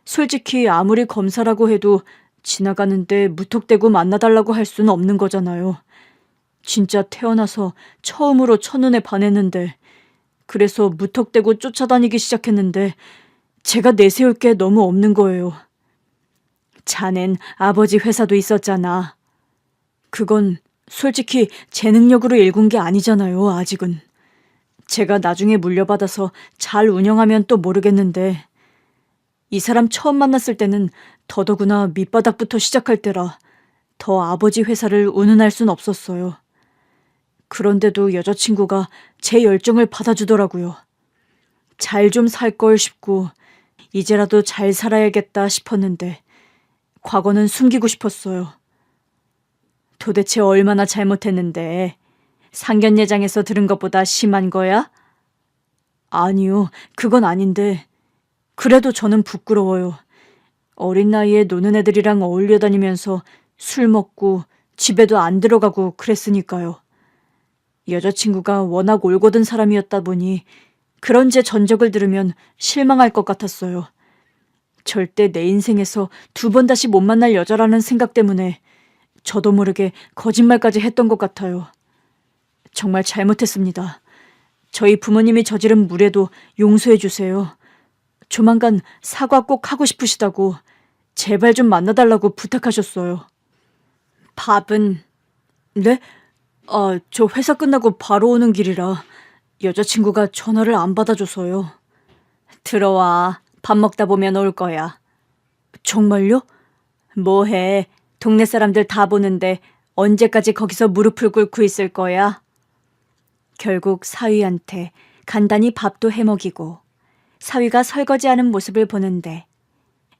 솔직히 아무리 검사라고 해도 지나가는데 무턱대고 만나달라고 할 수는 없는 거잖아요. 진짜 태어나서 처음으로 첫눈에 반했는데 그래서 무턱대고 쫓아다니기 시작했는데 제가 내세울 게 너무 없는 거예요. 자넨 아버지 회사도 있었잖아. 그건 솔직히 제 능력으로 일군 게 아니잖아요, 아직은. 제가 나중에 물려받아서 잘 운영하면 또 모르겠는데 이 사람 처음 만났을 때는 더더구나 밑바닥부터 시작할 때라 더 아버지 회사를 운운할 순 없었어요. 그런데도 여자친구가 제 열정을 받아주더라고요. 잘 좀 살 걸 싶고 이제라도 잘 살아야겠다 싶었는데 과거는 숨기고 싶었어요. 도대체 얼마나 잘못했는데 상견례장에서 들은 것보다 심한 거야? 아니요, 그건 아닌데 그래도 저는 부끄러워요. 어린 나이에 노는 애들이랑 어울려 다니면서 술 먹고 집에도 안 들어가고 그랬으니까요. 여자친구가 워낙 올곧은 사람이었다 보니 그런 제 전적을 들으면 실망할 것 같았어요. 절대 내 인생에서 2번 다시 못 만날 여자라는 생각 때문에 저도 모르게 거짓말까지 했던 것 같아요. 정말 잘못했습니다. 저희 부모님이 저지른 무례도 용서해 주세요. 조만간 사과 꼭 하고 싶으시다고 제발 좀 만나달라고 부탁하셨어요. 밥은? 네? 저 회사 끝나고 바로 오는 길이라 여자친구가 전화를 안 받아줘서요. 들어와. 밥 먹다 보면 올 거야. 정말요? 뭐해. 동네 사람들 다 보는데 언제까지 거기서 무릎을 꿇고 있을 거야? 결국 사위한테 간단히 밥도 해먹이고 사위가 설거지하는 모습을 보는데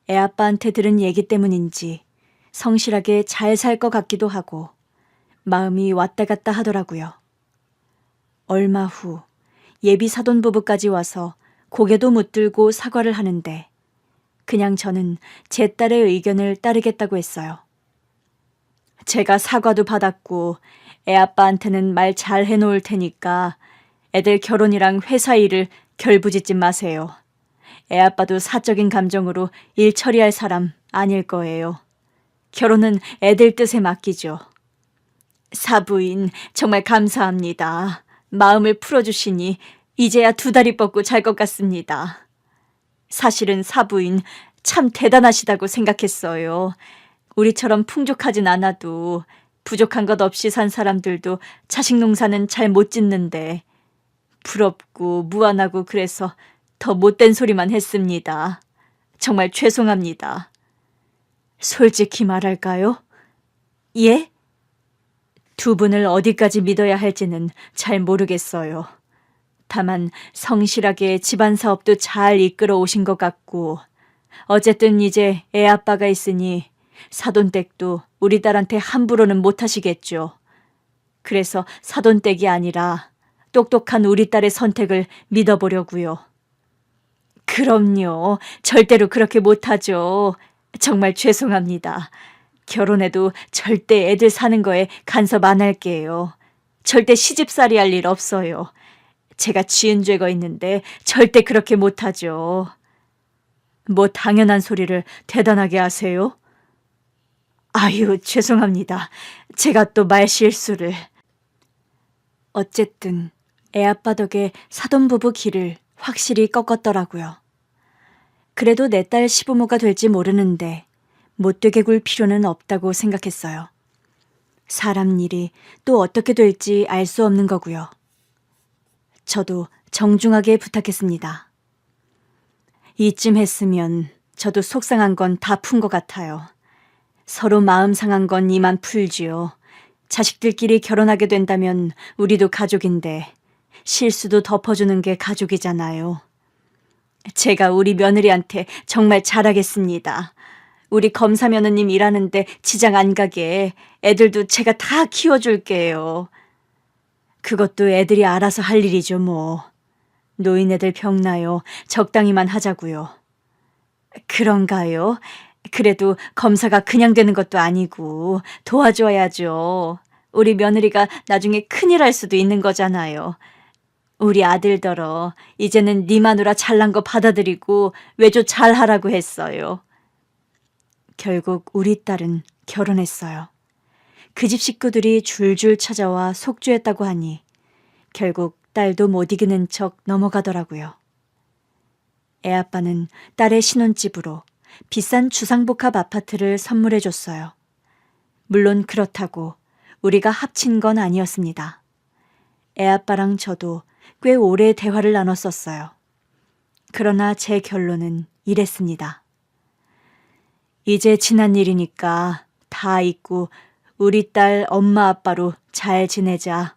애아빠한테 들은 얘기 때문인지 성실하게 잘 살 것 같기도 하고 마음이 왔다 갔다 하더라고요. 얼마 후 예비 사돈 부부까지 와서 고개도 묻들고 사과를 하는데 그냥 저는 제 딸의 의견을 따르겠다고 했어요. 제가 사과도 받았고 애아빠한테는 말 잘 해놓을 테니까 애들 결혼이랑 회사 일을 결부짓지 마세요. 애아빠도 사적인 감정으로 일 처리할 사람 아닐 거예요. 결혼은 애들 뜻에 맡기죠. 사부인 정말 감사합니다. 마음을 풀어주시니 이제야 2다리 뻗고 잘 것 같습니다. 사실은 사부인 참 대단하시다고 생각했어요. 우리처럼 풍족하진 않아도 부족한 것 없이 산 사람들도 자식 농사는 잘 못 짓는데 부럽고 무안하고 그래서 더 못된 소리만 했습니다. 정말 죄송합니다. 솔직히 말할까요? 예? 2분을 어디까지 믿어야 할지는 잘 모르겠어요. 다만 성실하게 집안 사업도 잘 이끌어 오신 것 같고 어쨌든 이제 애 아빠가 있으니 사돈댁도 우리 딸한테 함부로는 못하시겠죠. 그래서 사돈댁이 아니라 똑똑한 우리 딸의 선택을 믿어보려고요. 그럼요. 절대로 그렇게 못하죠. 정말 죄송합니다. 결혼해도 절대 애들 사는 거에 간섭 안 할게요. 절대 시집살이 할 일 없어요. 제가 지은 죄가 있는데 절대 그렇게 못하죠. 뭐 당연한 소리를 대단하게 하세요? 아유, 죄송합니다. 제가 또 말실수를. 어쨌든 애아빠 덕에 사돈부부 길을 확실히 꺾었더라고요. 그래도 내 딸 시부모가 될지 모르는데 못되게 굴 필요는 없다고 생각했어요. 사람 일이 또 어떻게 될지 알 수 없는 거고요. 저도 정중하게 부탁했습니다. 이쯤 했으면 저도 속상한 건 다 푼 것 같아요. 서로 마음 상한 건 이만 풀지요. 자식들끼리 결혼하게 된다면 우리도 가족인데 실수도 덮어주는 게 가족이잖아요. 제가 우리 며느리한테 정말 잘하겠습니다. 우리 검사 며느님 일하는데 지장 안 가게 애들도 제가 다 키워줄게요. 그것도 애들이 알아서 할 일이죠 뭐. 노인애들 병나요. 적당히만 하자고요. 그런가요? 그래도 검사가 그냥 되는 것도 아니고 도와줘야죠. 우리 며느리가 나중에 큰일 할 수도 있는 거잖아요. 우리 아들더러 이제는 네 마누라 잘난 거 받아들이고 외조 잘하라고 했어요. 결국 우리 딸은 결혼했어요. 그 집 식구들이 줄줄 찾아와 속죄했다고 하니 결국 딸도 못 이기는 척 넘어가더라고요. 애아빠는 딸의 신혼집으로 비싼 주상복합 아파트를 선물해줬어요. 물론 그렇다고 우리가 합친 건 아니었습니다. 애아빠랑 저도 꽤 오래 대화를 나눴었어요. 그러나 제 결론은 이랬습니다. 이제 지난 일이니까 다 잊고 우리 딸 엄마 아빠로 잘 지내자.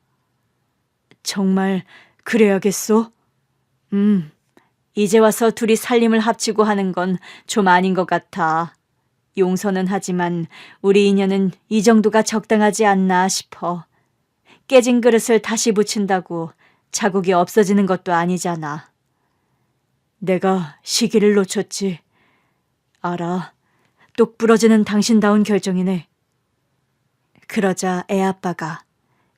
정말 그래야겠소? 이제 와서 둘이 살림을 합치고 하는 건 좀 아닌 것 같아. 용서는 하지만 우리 인연은 이 정도가 적당하지 않나 싶어. 깨진 그릇을 다시 붙인다고 자국이 없어지는 것도 아니잖아. 내가 시기를 놓쳤지. 알아. 똑 부러지는 당신다운 결정이네. 그러자 애아빠가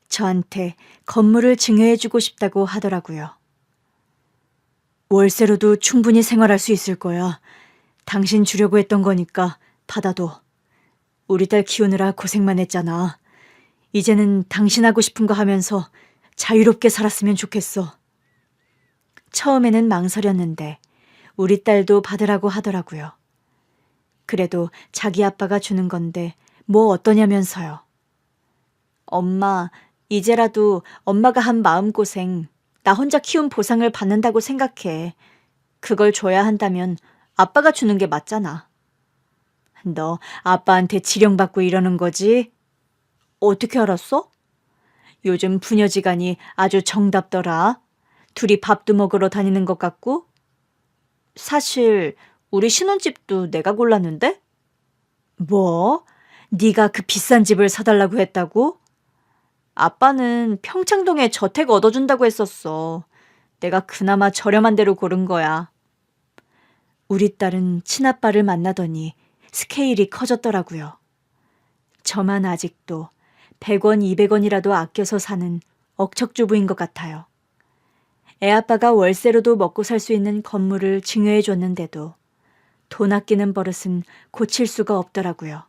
저한테 건물을 증여해주고 싶다고 하더라고요. 월세로도 충분히 생활할 수 있을 거야. 당신 주려고 했던 거니까 받아둬. 우리 딸 키우느라 고생만 했잖아. 이제는 당신 하고 싶은 거 하면서 자유롭게 살았으면 좋겠어. 처음에는 망설였는데 우리 딸도 받으라고 하더라고요. 그래도 자기 아빠가 주는 건데 뭐 어떠냐면서요. 엄마, 이제라도 엄마가 한 마음고생 나 혼자 키운 보상을 받는다고 생각해. 그걸 줘야 한다면 아빠가 주는 게 맞잖아. 너 아빠한테 지령받고 이러는 거지? 어떻게 알았어? 요즘 부녀지간이 아주 정답더라. 둘이 밥도 먹으러 다니는 것 같고. 사실 우리 신혼집도 내가 골랐는데? 뭐? 네가 그 비싼 집을 사달라고 했다고? 아빠는 평창동에 저택 얻어준다고 했었어. 내가 그나마 저렴한 데로 고른 거야. 우리 딸은 친아빠를 만나더니 스케일이 커졌더라고요. 저만 아직도 100원, 200원이라도 아껴서 사는 억척주부인 것 같아요. 애아빠가 월세로도 먹고 살 수 있는 건물을 증여해 줬는데도 돈 아끼는 버릇은 고칠 수가 없더라고요.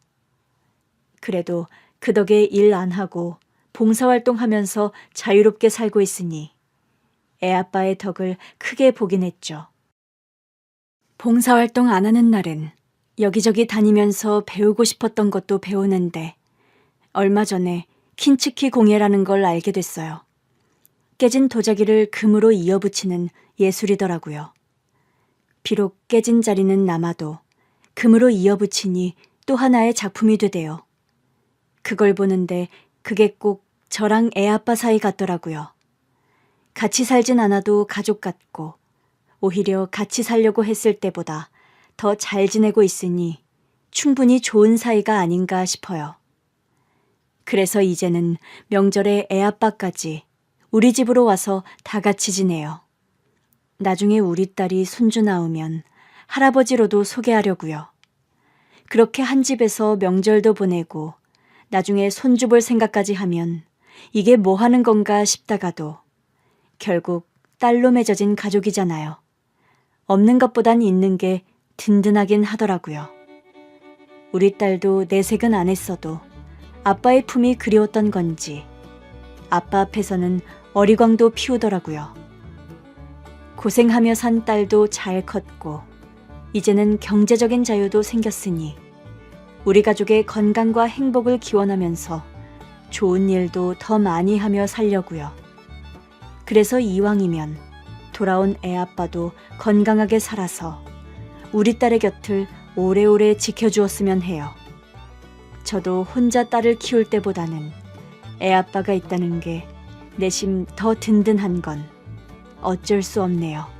그래도 그 덕에 일 안 하고 봉사활동하면서 자유롭게 살고 있으니 애아빠의 덕을 크게 보긴 했죠. 봉사활동 안 하는 날엔 여기저기 다니면서 배우고 싶었던 것도 배우는데 얼마 전에 킨츠키 공예라는 걸 알게 됐어요. 깨진 도자기를 금으로 이어붙이는 예술이더라고요. 비록 깨진 자리는 남아도 금으로 이어붙이니 또 하나의 작품이 되대요. 그걸 보는데 그게 꼭 저랑 애아빠 사이 같더라고요. 같이 살진 않아도 가족 같고 오히려 같이 살려고 했을 때보다 더 잘 지내고 있으니 충분히 좋은 사이가 아닌가 싶어요. 그래서 이제는 명절에 애아빠까지 우리 집으로 와서 다 같이 지내요. 나중에 우리 딸이 손주 낳으면 할아버지로도 소개하려고요. 그렇게 한 집에서 명절도 보내고 나중에 손주 볼 생각까지 하면 이게 뭐 하는 건가 싶다가도 결국 딸로 맺어진 가족이잖아요. 없는 것보단 있는 게 든든하긴 하더라고요. 우리 딸도 내색은 안 했어도 아빠의 품이 그리웠던 건지 아빠 앞에서는 어리광도 피우더라고요. 고생하며 산 딸도 잘 컸고 이제는 경제적인 자유도 생겼으니 우리 가족의 건강과 행복을 기원하면서 좋은 일도 더 많이 하며 살려고요. 그래서 이왕이면 돌아온 애아빠도 건강하게 살아서 우리 딸의 곁을 오래오래 지켜주었으면 해요. 저도 혼자 딸을 키울 때보다는 애아빠가 있다는 게 내심 더 든든한 건 어쩔 수 없네요.